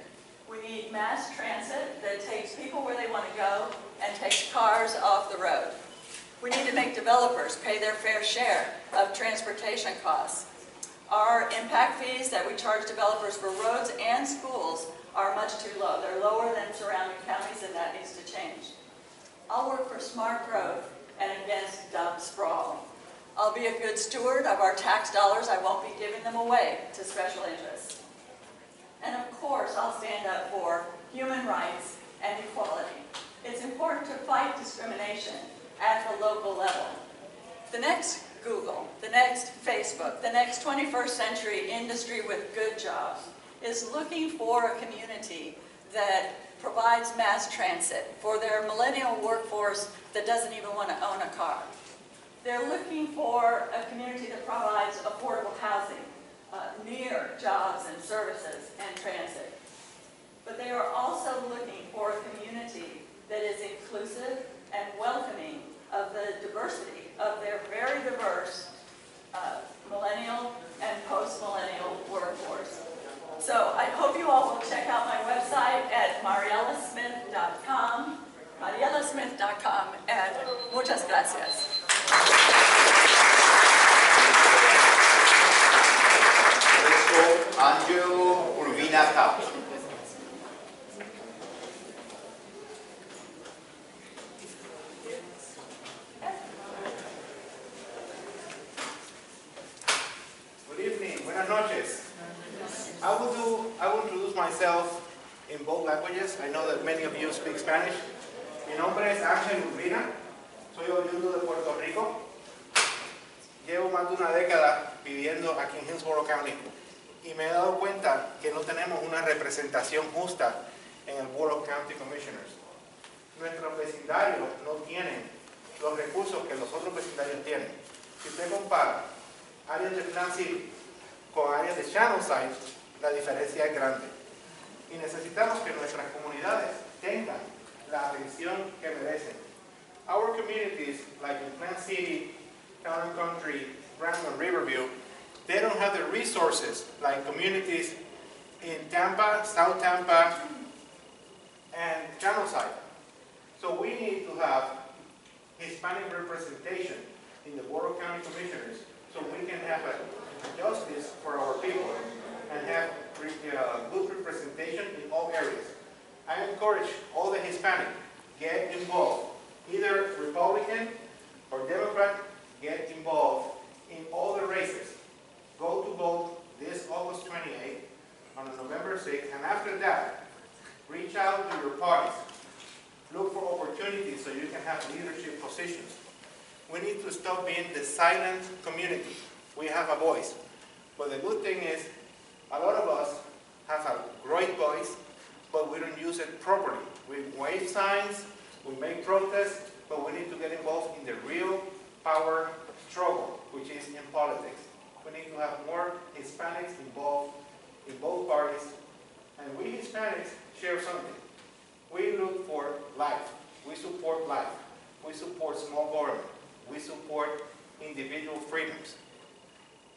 We need mass transit that takes people where they want to go and takes cars off the road. We need to make developers pay their fair share of transportation costs. Our impact fees that we charge developers for roads and schools are much too low. They're lower than surrounding counties, and that needs to change. I'll work for smart growth and against dumb sprawl. I'll be a good steward of our tax dollars. I won't be giving them away to special interests. And of course, I'll stand up for human rights and equality. It's important to fight discrimination at the local level. The next Google, the next Facebook, the next 21st century industry with good jobs is looking for a community that provides mass transit for their millennial workforce that doesn't even want to own a car. They're looking for a community that provides affordable housing near jobs and services and transit. But they are also looking for a community that is inclusive and welcoming of the diversity of their very diverse millennial and post-millennial workforce. So I hope you all will check out my website at marielasmith.com. Gracias. Let's go, Angelo Urbina Cap. Good evening, buenas noches. I will introduce myself in both languages. I know that many of you speak Spanish. Mi nombre es Ángel Urbina, soy oriundo de Puerto Rico. Llevo más de una década viviendo aquí en Hillsborough County y me he dado cuenta que no tenemos una representación justa en el Board of County Commissioners. Nuestros vecindarios no tienen los recursos que los otros vecindarios tienen. Si usted compara áreas de Plan City con áreas de Shadowside, la diferencia es grande. Y necesitamos que nuestras comunidades tengan la atención que merecen. Our communities, like in Plant City, Town and Country, Brandon, Riverview, they don't have the resources like communities in Tampa, South Tampa, and Channelside. So we need to have Hispanic representation in the Board of County Commissioners so we can have a justice for our people and have good representation in all areas. I encourage all the Hispanic, get involved, either Republican or Democrat, get involved in all the races. Go to vote this August 28th, on November 6th, and after that, reach out to your parties. Look for opportunities so you can have leadership positions. We need to stop being the silent community. We have a voice. But the good thing is, a lot of us have a great voice, but we don't use it properly. We wave signs, we make protests, but we need to get involved in the real power struggle, which is in politics. We need to have more Hispanics involved in both parties. And we Hispanics share something. We look for life. We support life. We support small government. We support individual freedoms.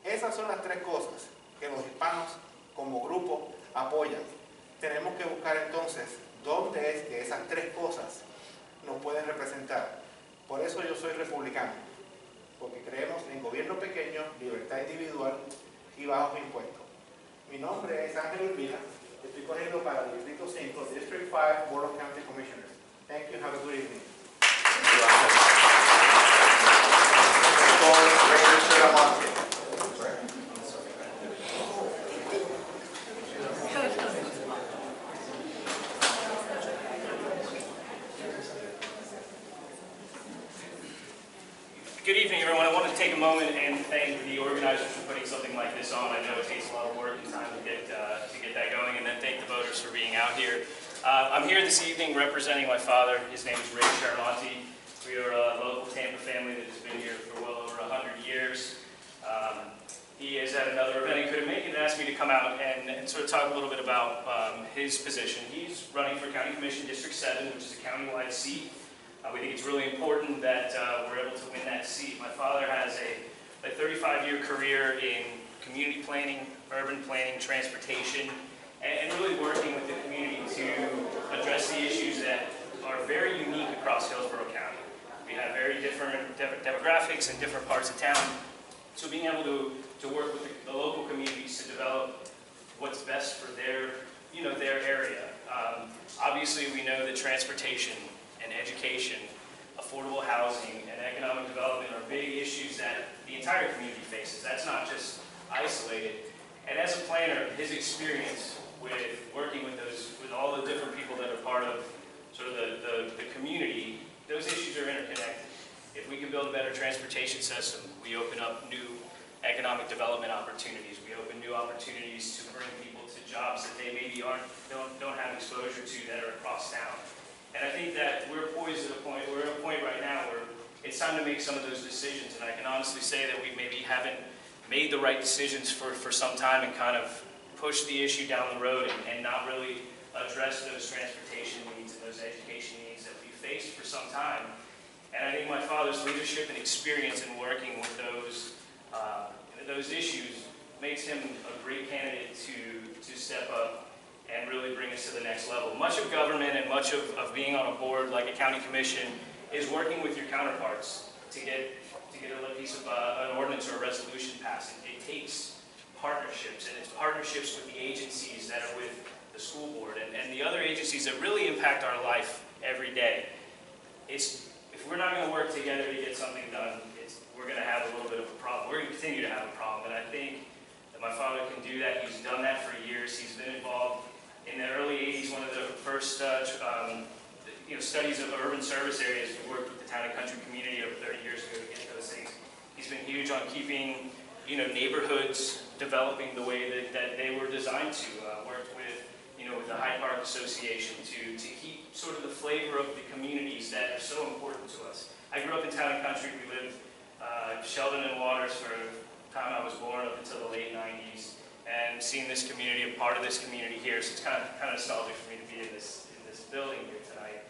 Esas son las tres cosas que los hispanos como grupo apoyan. Tenemos que buscar entonces dónde es que esas tres cosas nos pueden representar. Por eso yo soy republicano, porque creemos en gobierno pequeño, libertad individual y bajos impuestos. Mi nombre es Ángel Urbina, estoy corriendo para el Distrito 5, District 5, Board of County Commissioners. Thank you, have a good evening. Good evening, everyone. I want to take a moment and thank the organizers for putting something like this on. I know it takes a lot of work and time to get that going, and then thank the voters for being out here. I'm here this evening representing my father. His name is Ray Charamonti. We are a local Tampa family that has been here for well over 100 years. He is at another event. He couldn't make it and asked me to come out and sort of talk a little bit about his position. He's running for County Commission District 7, which is a countywide seat. We think it's really important that we're able to win that seat. My father has a 35-year career in community planning, urban planning, transportation, and really working with the community to address the issues that are very unique across Hillsborough County. We have very different demographics in different parts of town. So being able to work with the local communities to develop what's best for their area. Obviously, we know that transportation and education, affordable housing, and economic development are big issues that the entire community faces. That's not just isolated. And as a planner, his experience with working with all the different people that are part of sort of the community, those issues are interconnected. If we can build a better transportation system, we open up new economic development opportunities. We open new opportunities to bring people to jobs that they maybe don't have exposure to that are across town. And I think that we're poised at a point, we're at a point right now where it's time to make some of those decisions. And I can honestly say that we maybe haven't made the right decisions for some time and kind of pushed the issue down the road and not really addressed those transportation needs and those education needs that we faced for some time. And I think my father's leadership and experience in working with those issues makes him a great candidate to step up and really bring us to the next level. Much of government and much of being on a board like a county commission is working with your counterparts to get a piece of an ordinance or a resolution passed. It takes partnerships, and it's partnerships with the agencies that are with the school board and the other agencies that really impact our life every day. If we're not going to work together to get something done, we're going to have a little bit of a problem. We're going to continue to have a problem, and I think that my father can do that. He's done that for years. He's been involved in the early 80s, one of the first studies of urban service areas. We worked with the town and country community over 30 years ago to get those things. He's been huge on keeping neighborhoods developing the way that they were designed to. Worked with with the Hyde Park Association to keep sort of the flavor of the communities that are so important to us. I grew up in town and country. We lived Sheldon and Waters for the time I was born up until the late 90s, and seeing this community, a part of this community here, so it's kind of nostalgic for me to be in this building here tonight.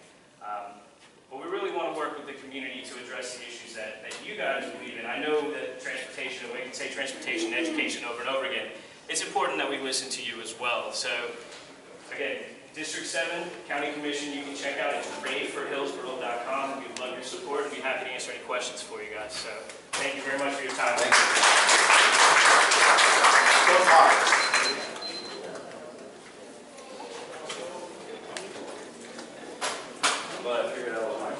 But we really want to work with the community to address the issues that you guys believe in. I know that transportation, and we can say transportation and education over and over again, it's important that we listen to you as well. So, again, District 7, County Commission, you can check out. It's radeforhillsborough.com. We'd love your support and be happy to answer any questions for you guys. So, thank you very much for your time. Thank you. So far. But I figured out what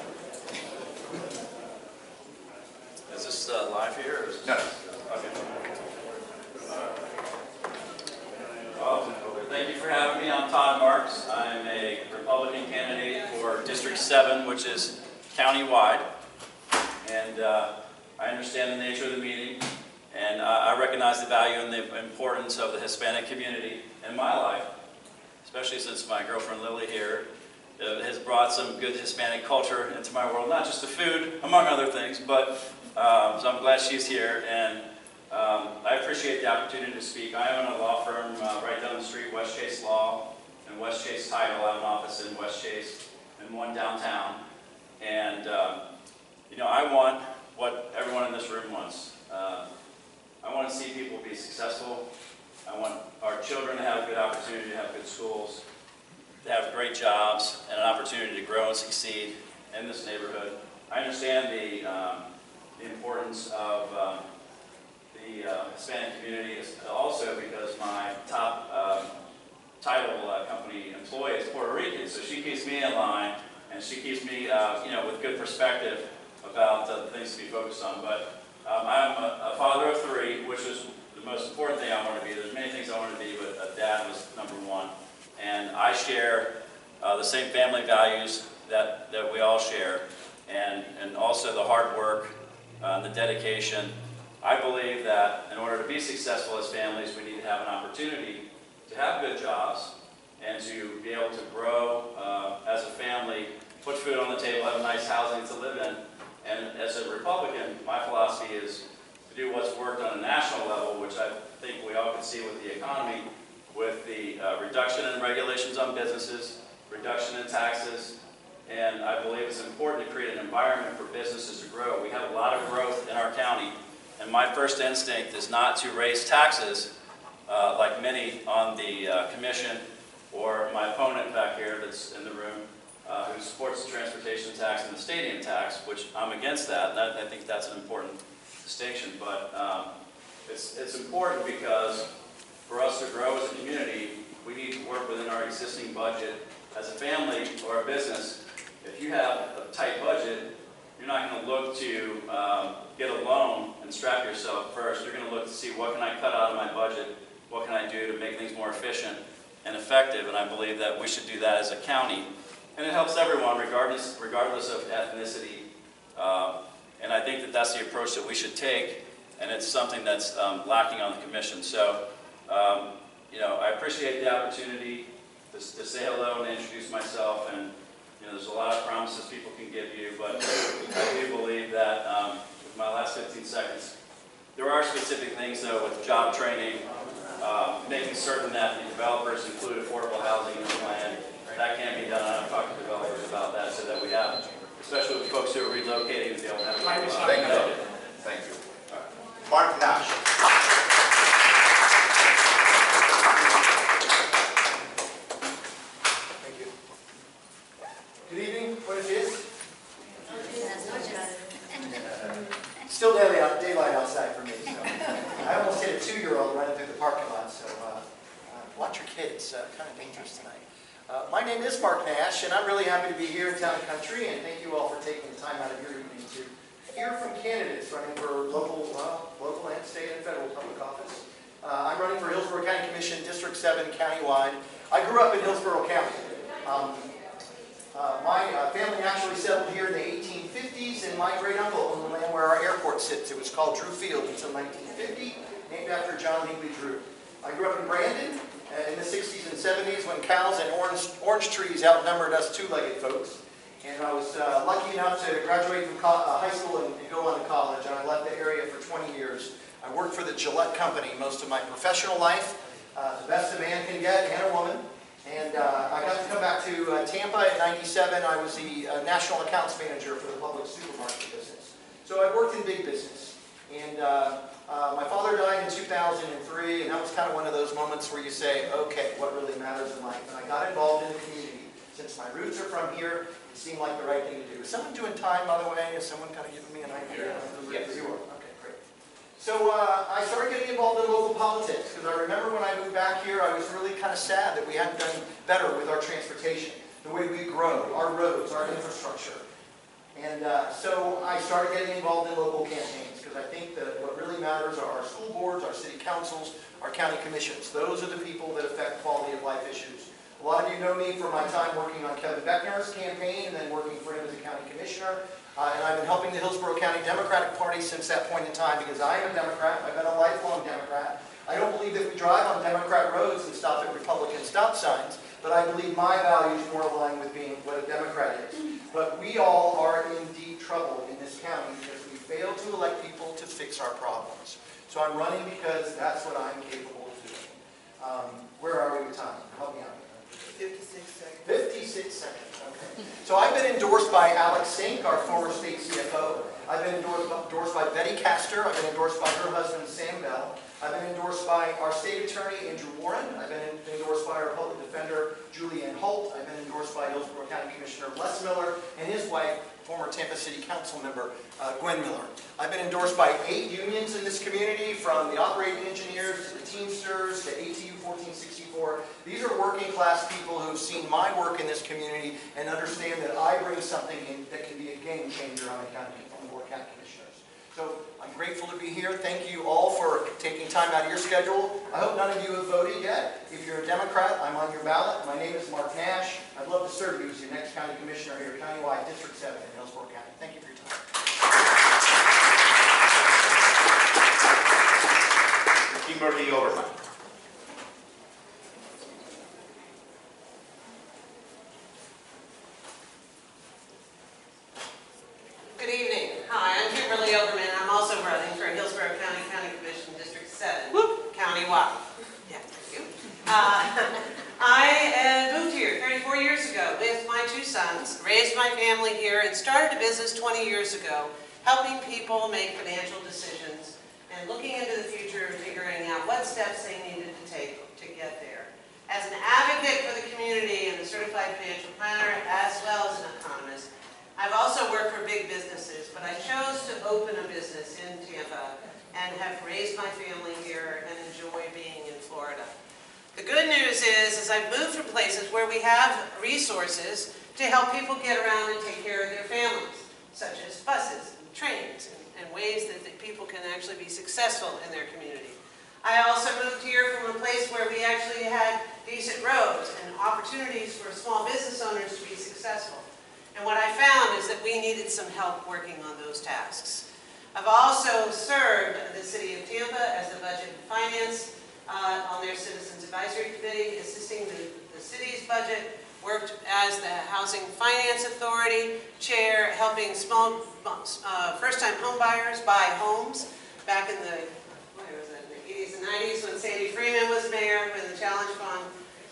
is this live here? Or is this No. Okay. Well, thank you for having me. I'm Todd Marks. I'm a Republican candidate for District 7, which is countywide. And I understand the nature of the meeting, and I recognize the value and the importance of the Hispanic community in my life, especially since my girlfriend Lily here has brought some good Hispanic culture into my world, not just the food, among other things, but so I'm glad she's here, and I appreciate the opportunity to speak. I own a law firm right down the street, West Chase Law and West Chase Title. I have an office in West Chase and one downtown, and I want what everyone in this room wants. I want to see people be successful. I want our children to have a good opportunity to have good schools, to have great jobs, and an opportunity to grow and succeed in this neighborhood. I understand the importance of the Hispanic community also because my top title company employee is Puerto Rican, so she keeps me in line and she keeps me with good perspective about the things to be focused on. But I'm a father of 3, which is the most important thing I want to be. There's many things I want to be, but a dad was number 1. And I share the same family values that we all share, and also the hard work, the dedication. I believe that in order to be successful as families, we need to have an opportunity to have good jobs and to be able to grow as a family, put food on the table, have nice housing to live in. And as a Republican, my philosophy is to do what's worked on a national level, which I think we all can see with the economy, with the reduction in regulations on businesses, reduction in taxes, and I believe it's important to create an environment for businesses to grow. We have a lot of growth in our county, and my first instinct is not to raise taxes like many on the commission or my opponent back here that's in the room who supports the transportation tax and the stadium tax, which I'm against that, and I think that's an important distinction. But it's important because for us to grow as a community, we need to work within our existing budget. As a family or a business, if you have a tight budget, you're not going to look to get a loan and strap yourself first. You're going to look to see what can I cut out of my budget, what can I do to make things more efficient and effective, and I believe that we should do that as a county. And it helps everyone, regardless of ethnicity, and I think that that's the approach that we should take, and it's something that's lacking on the commission. So, I appreciate the opportunity to say hello and introduce myself, and there's a lot of promises people can give you, but I do believe that with my last 15 seconds, there are specific things though with job training, making certain that the developers include affordable housing in the plan. That can be done. I've talked to developers about that so that we have, especially with folks who are relocating, to be able to have Thank you. Thank you. Mark Nash. Good evening, buenos días. daylight outside for me. So I almost hit a 2-year-old running through the parking lot. So watch your kids. Kind of dangerous tonight. My name is Mark Nash, and I'm really happy to be here in Town and Country. And thank you all for taking the time out of your evening to hear from candidates running for local and state and federal public office. I'm running for Hillsborough County Commission, District 7, countywide. I grew up in Hillsborough County. My family actually settled here in the 1850s, and my great uncle owned the land where our airport sits. It was called Drew Field until 1950, named after John Hinckley Drew. I grew up in Brandon in the 60s and 70s when cows and orange trees outnumbered us two-legged folks. And I was lucky enough to graduate from high school and go on to college, and I left the area for 20 years. I worked for the Gillette Company most of my professional life, the best a man can get, and a woman. And I got to come back to Tampa in '97. I was the national accounts manager for the public supermarket business. So I worked in big business. And my father died in 2003, and that was kind of one of those moments where you say, okay, what really matters in life? And I got involved in the community. Since my roots are from here, it seemed like the right thing to do. Is someone doing time, by the way? Is someone kind of giving me an idea? Yes. You are? Okay, great. So I started getting involved in local politics, because I remember when I moved back here, I was really kind of sad that we hadn't done better with our transportation, the way we grow, our roads, our infrastructure. And so I started getting involved in local campaigns, because I think that what really matters are our school boards, our city councils, our county commissions. Those are the people that affect quality of life issues. A lot of you know me from my time working on Kevin Beckner's campaign and then working for him as a county commissioner. And I've been helping the Hillsborough County Democratic Party since that point in time, because I am a Democrat. I've been a lifelong Democrat. I don't believe that we drive on Democrat roads and stop at Republican stop signs, but I believe my values more align with being what a Democrat is. But we all are in deep trouble in this county because we fail to elect people to fix our problems. So I'm running because that's what I'm capable of doing. Where are we with time? Help me out. 56 seconds. 56 seconds, okay. So I've been endorsed by Alex Sink, our former state CFO. I've been endorsed by Betty Castor. I've been endorsed by her husband, Sam Bell. I've been endorsed by our state attorney, Andrew Warren. I've been endorsed by our public defender, Julianne Holt. I've been endorsed by Hillsborough County Commissioner Les Miller and his wife, former Tampa City Council member, Gwen Miller. I've been endorsed by 8 unions in this community, from the operating engineers to the Teamsters to ATU 1464. These are working class people who have seen my work in this community and understand that I bring something in that can be a game changer on the board of county commissioners. So I'm grateful to be here. Thank you all for taking time out of your schedule. I hope none of you have voted yet. If you're a Democrat, I'm on your ballot. My name is Mark Nash. I'd love to serve you as your next county commissioner here, countywide, District 7 in Hillsborough County. Thank you for your time. Kimberly Overman. Good evening. Hi, I'm Kimberly Overman. I'm also running for Hillsborough County Commission, District 7, countywide. Yeah, thank you. I moved here 34 years ago with my 2 sons, raised my family here, and started a business 20 years ago, helping people make financial decisions and looking into the future and figuring out what steps they needed to take to get there. As an advocate for the community and a certified financial planner, as well as an economist, I've also worked for big businesses, but I chose to open a business in Tampa and have raised my family here and enjoy being in Florida. The good news is I've moved from places where we have resources to help people get around and take care of their families, such as buses and trains and ways that people can actually be successful in their community. I also moved here from a place where we actually had decent roads and opportunities for small business owners to be successful. And what I found is that we needed some help working on those tasks. I've also served the City of Tampa as the Budget and Finance on their Citizens Advisory Committee, assisting the city's budget, worked as the Housing Finance Authority Chair, helping small first-time home buyers buy homes back in the, what was that, the 80s and 90s when Sandy Freeman was mayor with the Challenge Fund.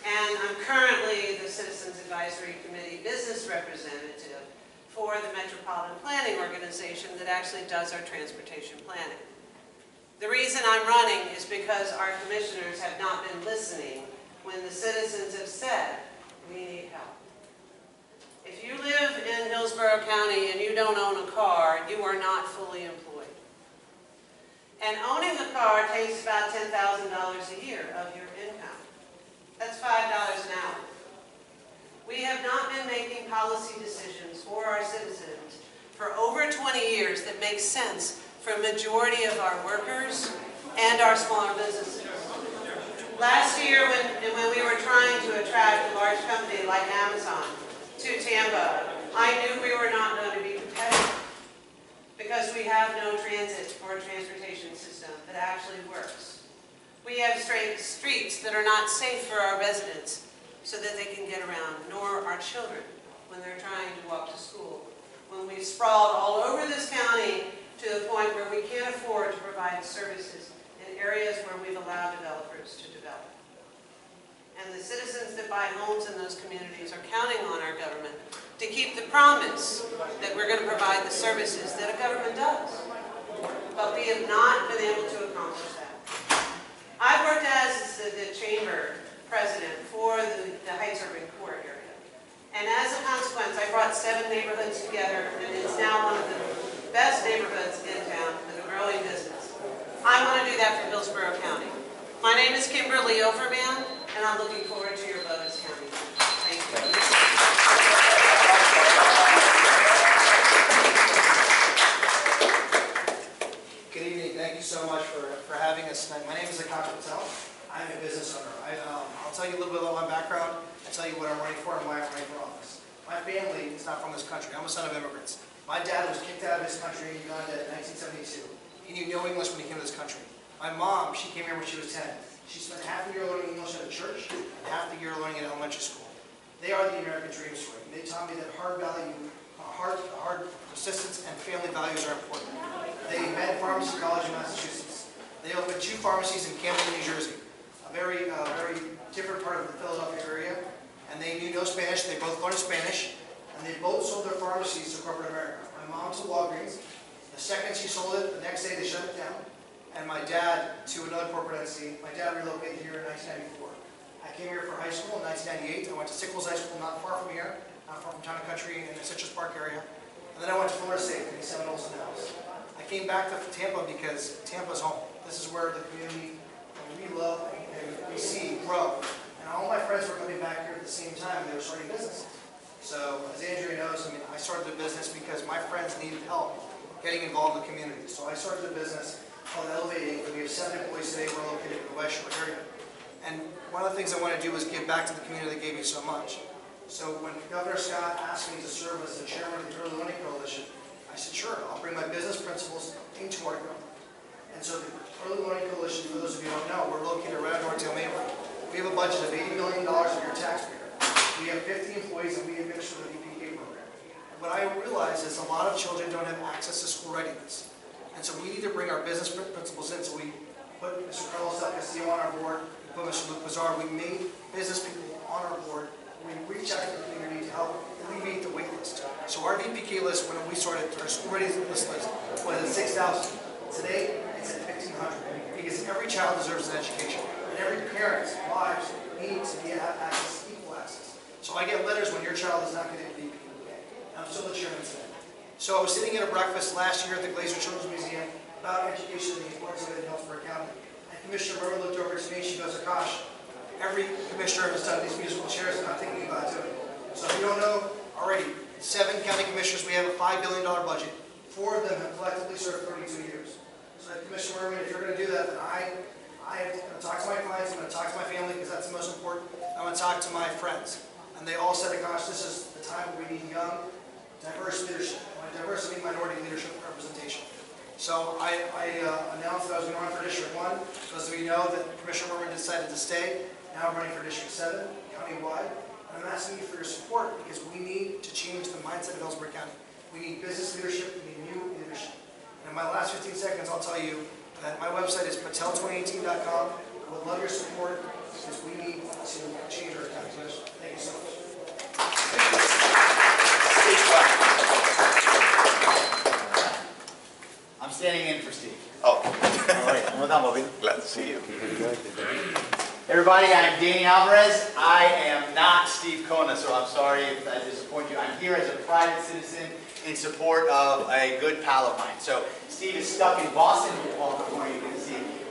And I'm currently the Citizens Advisory Committee business representative for the Metropolitan Planning Organization that actually does our transportation planning. The reason I'm running is because our commissioners have not been listening when the citizens have said, we need help. If you live in Hillsborough County and you don't own a car, you are not fully employed. And owning a car takes about $10,000 a year of your income. That's $5 an hour. We have not been making policy decisions for our citizens for over 20 years that make sense for a majority of our workers and our smaller businesses. Last year, when we were trying to attract a large company like Amazon to Tampa, I knew we were not going to be competitive because we have no transit or transportation system that actually works. We have streets that are not safe for our residents so that they can get around, nor our children when they're trying to walk to school. When we've sprawled all over this county to the point where we can't afford to provide services in areas where we've allowed developers to develop. And the citizens that buy homes in those communities are counting on our government to keep the promise that we're going to provide the services that a government does. But we have not been able to accomplish that. I've worked as the chamber president for the Heights Urban Core area. And as a consequence, I brought 7 neighborhoods together, and it's now one of the best neighborhoods in town with a growing business. I want to do that for Hillsborough County. My name is Kimberly Overman, and I'm looking forward to your vote as county. Thank you. Good evening. Thank you so much for having us tonight. My name is Akash Patel. I'm a business owner. I'll tell you a little bit about my background. I'll tell you what I'm running for and why I'm running for office. My family is not from this country. I'm a son of immigrants. My dad was kicked out of his country in Uganda in 1972. He knew no English when he came to this country. My mom, she came here when she was 10. She spent half the year learning English at a church and half the year learning in elementary school. They are the American dream story. They taught me that hard persistence and family values are important. They met Pharmacy College in Massachusetts. They opened 2 pharmacies in Camden, New Jersey, a very different part of the Philadelphia area. And they knew no Spanish. They both learned Spanish. And they both sold their pharmacies to corporate America. My mom to Walgreens. The second she sold it, the next day they shut it down. And my dad to another corporate entity. My dad relocated here in 1994. I came here for high school in 1998. I went to Sickles High School, not far from here, not far from Town and Country in the Citrus Park area. And then I went to Florida State in the Seminoles in the house. I came back to Tampa because Tampa's home. This is where the community we love and we see grow. And all my friends were coming back here at the same time. They were starting businesses. So as Andrea knows, I started the business because my friends needed help getting involved in the community. So I started the business called Elevating, and we have 7 employees today. We're located in the West Shore area. And one of the things I want to do is give back to the community that gave me so much. So when Governor Scott asked me to serve as the chairman of the Early Learning Coalition, I said, sure, I'll bring my business principles into our government. And so the Early Learning Coalition, for those of you who don't know, we're located right in Northtown Maple. We have a budget of $80 million of your taxpayer. We have 50 employees and we administer the VPK program. And what I realize is a lot of children don't have access to school readiness. And so we need to bring our business principles in. So we put Mr. Carlos Del Castillo on our board, we put Mr. Luke Bazar, we made business people on our board. We reach out to the community to help alleviate the wait list. So our VPK list, when we started, our school readiness list was at 6,000. Today, it's at 1,500 because every child deserves an education. And every parent's lives need to have access, equal access. So I get letters when your child is not getting a VPK. I'm still the chairman today. So I was sitting at a breakfast last year at the Glazer Children's Museum about education and the importance of it in Hillsborough County. And Commissioner Murray looked over to me and she goes, Akash, every commissioner has done these musical chairs and I'm thinking about doing it. So if you don't know already, 7 county commissioners, we have a $5 billion budget. 4 of them have collectively served 32 years. So Commissioner Murray, if you're going to do that, then I'm going to talk to my clients, I'm going to talk to my family because that's the most important. I'm going to talk to my friends. And they all said, Akash, this is the time where we need young, diverse leadership. Diversity, minority leadership representation. So I announced that I was going to run for District 1. Those of you know that Commissioner Merman decided to stay. Now I'm running for District 7, countywide. And I'm asking you for your support because we need to change the mindset of Hillsborough County. We need business leadership, we need new leadership. And in my last 15 seconds, I'll tell you that my website is patel2018.com. I would love your support because we need to change our county. Thank you so much. I'm standing in for Steve. Oh, all right. Glad to see you. Everybody, I'm Danny Alvarez. I am not Steve Kona, so I'm sorry if I disappoint you. I'm here as a private citizen in support of a good pal of mine. So Steve is stuck in Boston.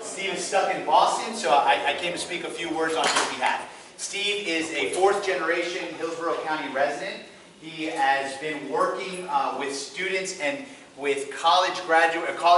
Steve is stuck in Boston, so I came to speak a few words on his behalf. Steve is a fourth-generation Hillsborough County resident. He has been working with students and with college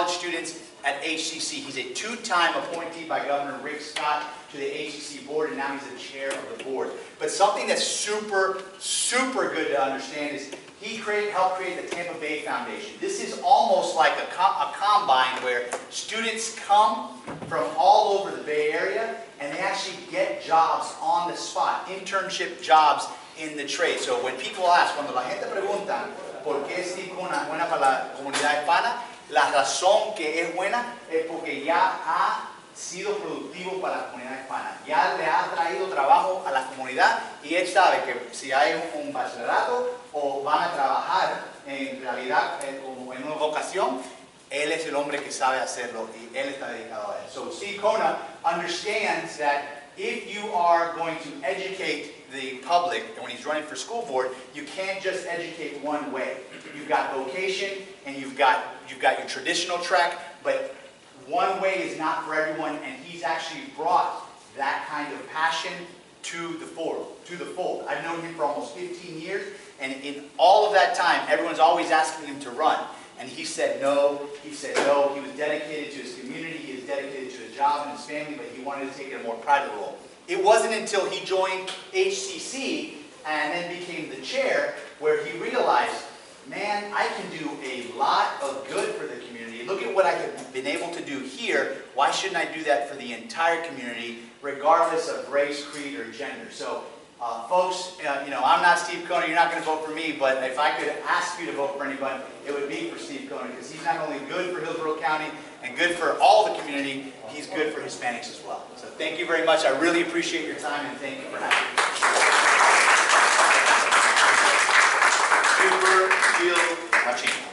students at HCC. He's a two-time appointee by Governor Rick Scott to the HCC board, and now he's the chair of the board. But something that's super, super good to understand is he helped create the Tampa Bay Foundation. This is almost like a combine where students come from all over the Bay Area and they actually get jobs on the spot, internship jobs in the trade. So when people ask, cuando la gente pregunta por qué Steve Kona es buena para la comunidad hispana, la razón que es buena es porque ya ha sido productivo para la comunidad hispana. Ya le ha traído trabajo a la comunidad y él sabe que si hay un bachillerato o van a trabajar en realidad en una vocación, él es el hombre que sabe hacerlo y él está dedicado a eso. So Steve Kona understands that if you are going to educate the public, and when he's running for school board, you can't just educate one way. You've got vocation and you've got your traditional track, but one way is not for everyone, and he's actually brought that kind of passion to the fold. I've known him for almost 15 years, and in all of that time, everyone's always asking him to run. And he said no, he said no. He was dedicated to his community, he was dedicated to his job and his family, but he wanted to take a more private role. It wasn't until he joined HCC and then became the chair where he realized, man, I can do a lot of good for the community. Look at what I have been able to do here. Why shouldn't I do that for the entire community, regardless of race, creed, or gender? So, folks, you know, I'm not Steve Kona. You're not going to vote for me, but if I could ask you to vote for anyone, it would be for Steve Kona, because he's not only good for Hillsborough County and good for all the community, he's good for Hispanics as well. So thank you very much. I really appreciate your time, and thank you for having me. Super Field Machine.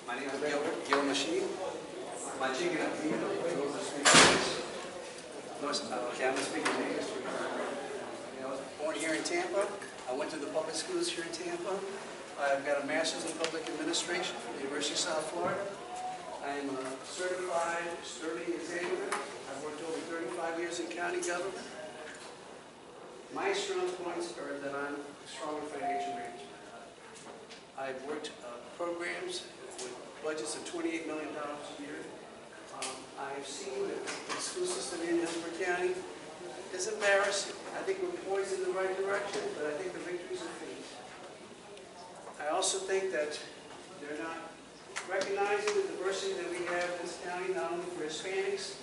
My name is Gil Machine. Machine and Apellido, for those that speak English. Okay, I'm going to speak in English. I was born here in Tampa. I went to the public schools here in Tampa. I've got a master's in public administration from the University of South Florida. I'm a certified Sterling examiner. I've worked over 35 years in county government. My strong points are that I'm strong in financial management. I've worked programs with budgets of $28 million a year. I've seen that the school system in Hillsborough County is embarrassing. I think we're poised in the right direction, but I think the victories are faint. I also think that they're not recognizing the diversity that we have in this county, not only for Hispanics,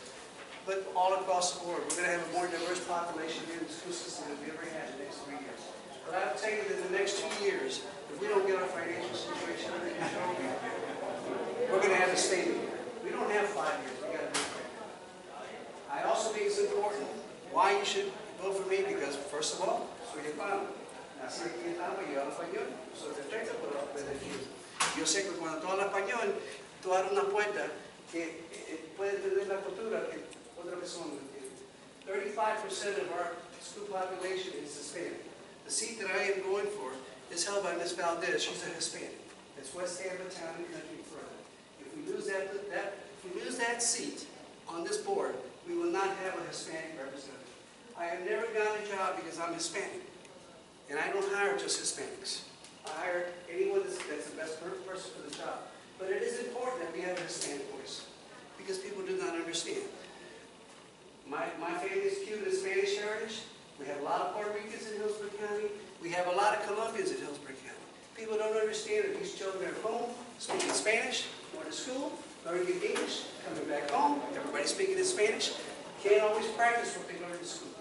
but all across the board. We're going to have a more diverse population here in the school system than we ever had in the next 3 years. But I will tell you that in the next 2 years, if we don't get our financial situation under control, we're going to have a statement. We don't have 5 years. We got to do it. I also think it's important why you should vote for me, because first of all, soy hispano. Nací aquí en Tampa y yo hablo español. Soy perfecto, pero yo sé que cuando tú hablas español, tú abres una puerta que puede entender la cultura que otra persona no entiende. 35% of our school population is Hispanic. The seat that I am going for is held by Ms. Valdez. She's a Hispanic. It's West Tampa Town and Country further. If we lose that seat on this board, we will not have a Hispanic representative. I have never gotten a job because I'm Hispanic. And I don't hire just Hispanics. I hire anyone that's the best person for the job. But it is important that we have a Hispanic voice, because people do not understand. My family is Cuban and Spanish heritage. We have a lot of Puerto Ricans in Hillsborough County. We have a lot of Colombians in Hillsborough County. People don't understand that these children are home, speaking Spanish, going to school, learning English, coming back home, everybody speaking in Spanish. Can't always practice what they learn in school.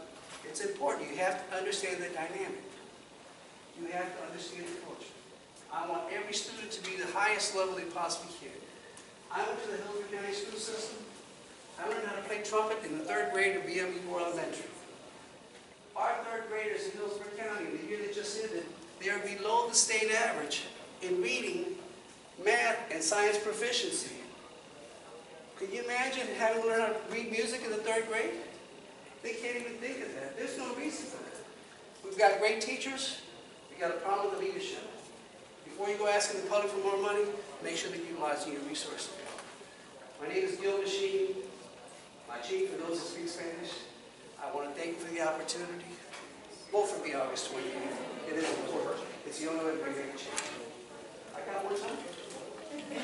It's important. You have to understand the dynamic. You have to understand the culture. I want every student to be the highest level they possibly can. I went to the Hillsborough County school system. I learned how to play trumpet in the 3rd grade of BMU Elementary. Our 3rd graders in Hillsborough County, in the year that just ended, they are below the state average in reading math and science proficiency. Can you imagine having to learn how to read music in the 3rd grade? They can't even think of that. There's no reason for that. We've got great teachers. We've got a problem with the leadership. Before you go asking the public for more money, make sure that you're utilizing your resources. My name is Gil Machine. My chief, for those who speak Spanish, I want to thank you for the opportunity. Vote for me August 28th. It is important. It's the only way we're going to make a change. I got more time? 15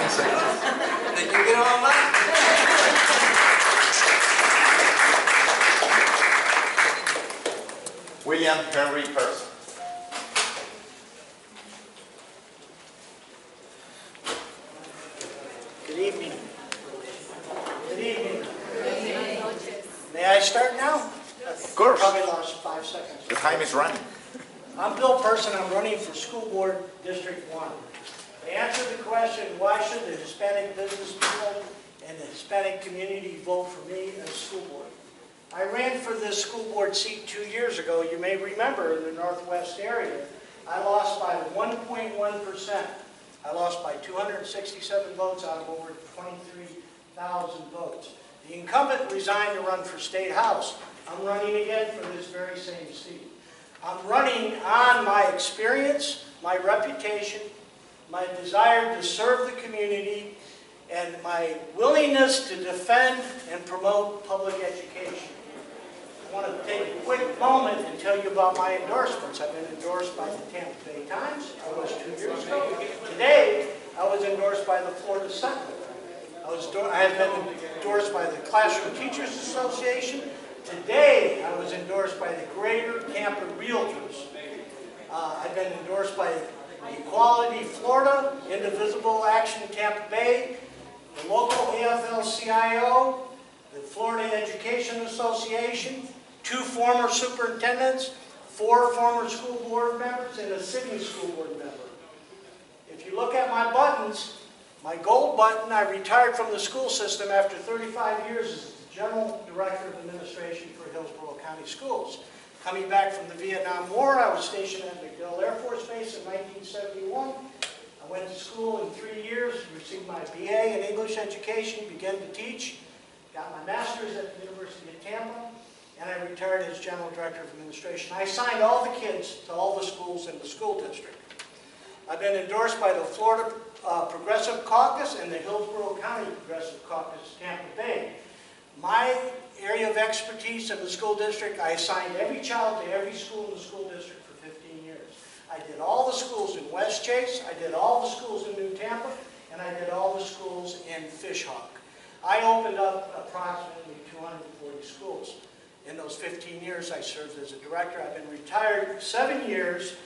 seconds. Then you get online. William Henry Person. Good evening. Good evening. May I start now? Of course. Probably lost 5 seconds. The time is running. I'm Bill Person. I'm running for School Board District 1. To answer the question, why should the Hispanic business people and the Hispanic community vote for me as school board? I ran for this school board seat 2 years ago. You may remember in the Northwest area, I lost by 1.1%. I lost by 267 votes out of over 23,000 votes. The incumbent resigned to run for State House. I'm running again for this very same seat. I'm running on my experience, my reputation, my desire to serve the community, and my willingness to defend and promote public education. I want to take a quick moment and tell you about my endorsements. I've been endorsed by the Tampa Bay Times. I was 2 years ago. Today, I was endorsed by the Florida Sentinel. I have been endorsed by the Classroom Teachers Association. Today, I was endorsed by the Greater Tampa Realtors. I've been endorsed by Equality Florida, Indivisible Action Tampa Bay, the local AFL-CIO, the Florida Education Association, 2 former superintendents, 4 former school board members, and a sitting school board member. If you look at my buttons, my gold button, I retired from the school system after 35 years as the General Director of Administration for Hillsborough County Schools. Coming back from the Vietnam War, I was stationed at MacDill Air Force Base in 1971. I went to school in 3 years, received my BA in English education, began to teach, got my master's at the University of Tampa, and I retired as General Director of Administration. I assigned all the kids to all the schools in the school district. I've been endorsed by the Florida Progressive Caucus and the Hillsborough County Progressive Caucus, Tampa Bay. My area of expertise in the school district, I assigned every child to every school in the school district for 15 years. I did all the schools in West Chase, I did all the schools in New Tampa, and I did all the schools in Fishhawk. I opened up approximately 240 schools. In those 15 years, I served as a director. I've been retired 7 years.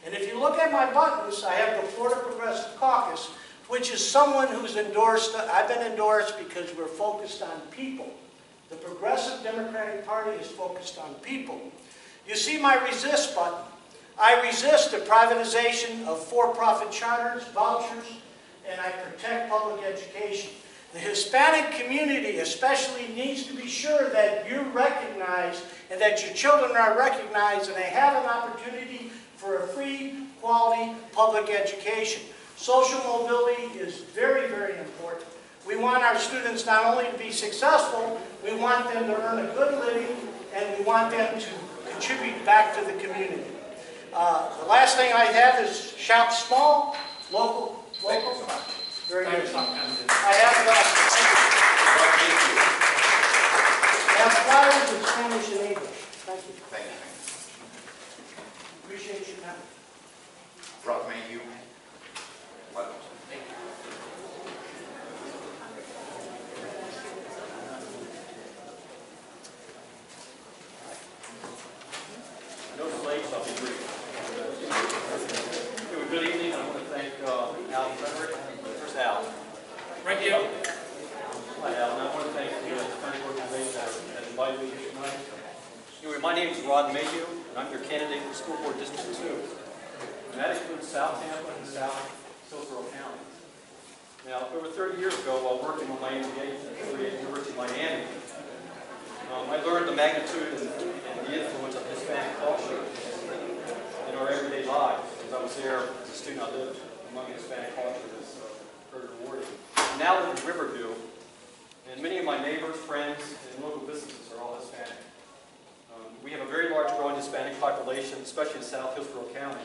And if you look at my buttons, I have the Florida Progressive Caucus, which is someone who's endorsed. I've been endorsed because we're focused on people. The Progressive Democratic Party is focused on people. You see my resist button. I resist the privatization of for-profit charters, vouchers, and I protect public education. The Hispanic community especially needs to be sure that you're recognized and that your children are recognized and they have an opportunity for a free, quality public education. Social mobility is very, very important. We want our students not only to be successful, we want them to earn a good living, and we want them to contribute back to the community. The last thing I have is shop small, local. Very good. I have flyers in Spanish and English. Thank you. Thank you. Appreciate your time. Rob, may you? Welcome. Thank you. No slaves, I'll be brief. Good evening. I want to thank Al Frederick. Where's Al? Right here. Hi, Al. And I want to thank the Hispanic organization that invited me here tonight. Anyway, my name is Rod Mayhew, and I'm your candidate for School Board District 2. And that includes South Tampa and South Hillsborough County. Now, over 30 years ago, while working on my MBA at the University of Miami, I learned the magnitude and the influence of Hispanic culture in our everyday lives. Because I was there as a student, I lived among Hispanic culture is very rewarding. I now live in Riverview, and many of my neighbors, friends, and local businesses are all Hispanic. We have a very large growing Hispanic population, especially in South Hillsborough County.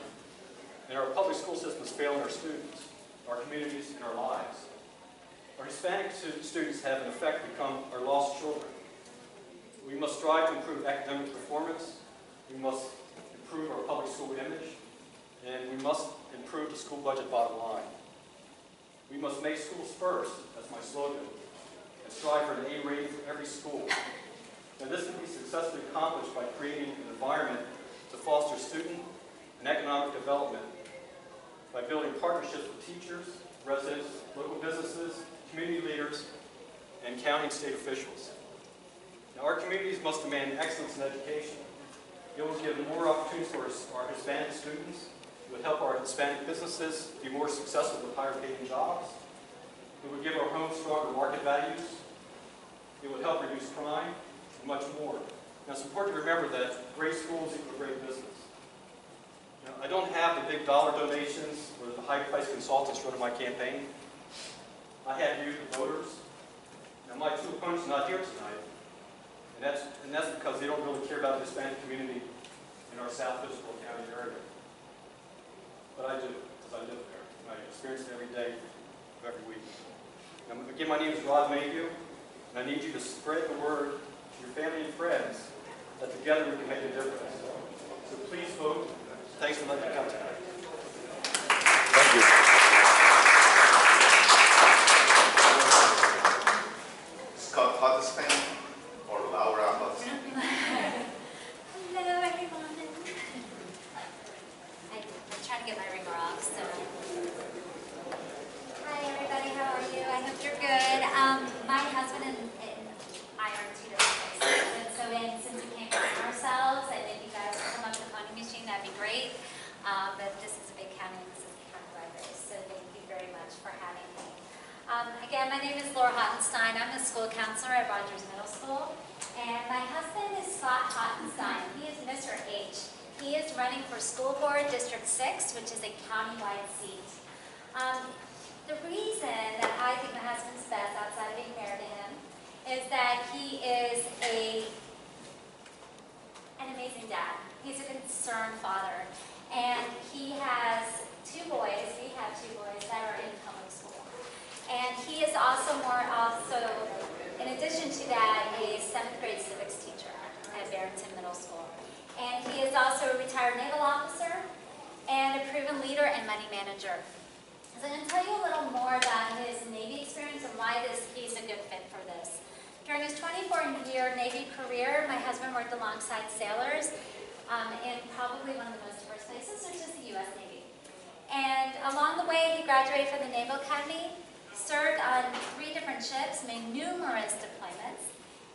And our public school system is failing our students, our communities, and our lives. Our Hispanic students have in effect become our lost children. We must strive to improve academic performance, we must improve our public school image, and we must improve the school budget bottom line. We must make schools first, that's my slogan, and strive for an A rating for every school. And this can be successfully accomplished by creating an environment to foster student and economic development, by building partnerships with teachers, residents, local businesses, community leaders, and county and state officials. Now, our communities must demand excellence in education. It will give more opportunities for our Hispanic students. It would help our Hispanic businesses be more successful with higher paying jobs. It would give our homes stronger market values. It would help reduce crime, and much more. Now, it's important to remember that great schools equal great business. Now, I don't have the big dollar donations or the high-priced consultants running my campaign. I have you, the voters. Now, my two opponents are not here tonight, and that's because they don't really care about the Hispanic community in our South Hillsborough County area. But I do, because I live there, and I experience it every day of every week. Now, again, my name is Rod Mayhew, and I need you to spread the word to your family and friends that together we can make a difference. So please vote. Thanks for letting me come tonight. Thank you. Scott Huddersfield or Laura Huddersfield? Hello, everyone. I'm trying to get my ringer off, so. Hi, everybody. How are you? I hope you're good. My husband and I are in two different places, and so since we can't visit ourselves, and if you guys would come up to the voting machine, that'd be great. But this is a big county, and this is the county library, so thank you very much for having me. Again, my name is Laura Hottenstein. I'm a school counselor at Rogers Middle School, and my husband is Scott Hottenstein. He is Mr. H. He is running for School Board District 6, which is a county-wide seat. The reason that I think my husband's best, outside of being married to him, is that he is an amazing dad. He's a concerned father. And he has two boys, we have two boys that are in public school. And he is also in addition to that, a 7th grade civics teacher at Barrington Middle School. And he is also a retired naval officer and a proven leader and money manager. So I'm going to tell you a little more about his Navy experience and why he's a good fit for this. During his 24-year Navy career, my husband worked alongside sailors in probably one of the most diverse places, which is the U.S. Navy. And along the way, he graduated from the Naval Academy, served on 3 different ships, made numerous deployments,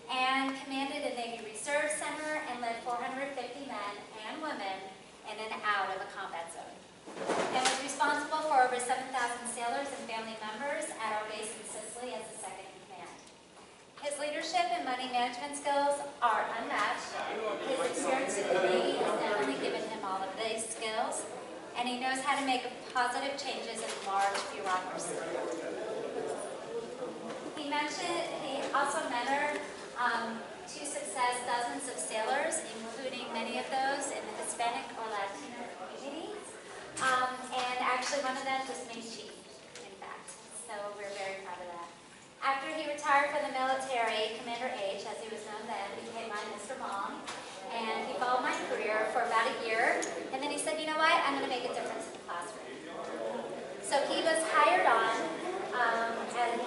and commanded a Navy Reserve Center and led 450 men and women in and out of a combat zone. And was responsible for over 7,000 sailors and family members at our base in Sicily as the second in command. His leadership and money management skills are unmatched. His experience in the Navy has definitely given him all of these skills, and he knows how to make positive changes in large bureaucracy. He also mentored to success dozens of sailors, including many of those in the Hispanic or Latino communities, and actually one of them just made chief, in fact. So we're very proud of that. After he retired from the military, Commander H, as he was known then, became my Mr. Mom, and he followed my career for about a year, and then he said, you know what, I'm going to make a difference in the classroom. So he was hired on, and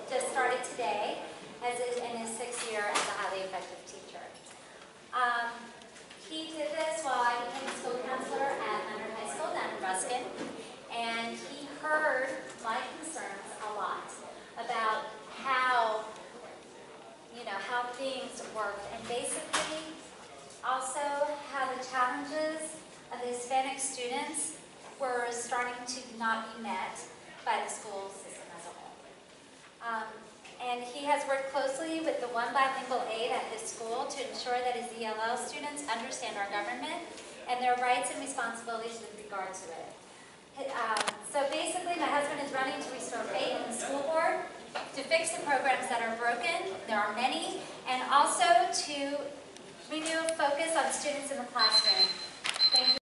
just started today, in his 6th year as a highly effective teacher. He did this while I became a school counselor at Leonard High School down in Ruskin, and he heard my concerns a lot about how things worked, and basically also how the challenges of the Hispanic students were starting to not be met by the school system as a whole. And he has worked closely with the one bilingual aide at his school to ensure that his ELL students understand our government and their rights and responsibilities with regard to it. So basically, my husband is running to restore faith in the school board, to fix the programs that are broken, there are many, and also to renew focus on students in the classroom. Thank you.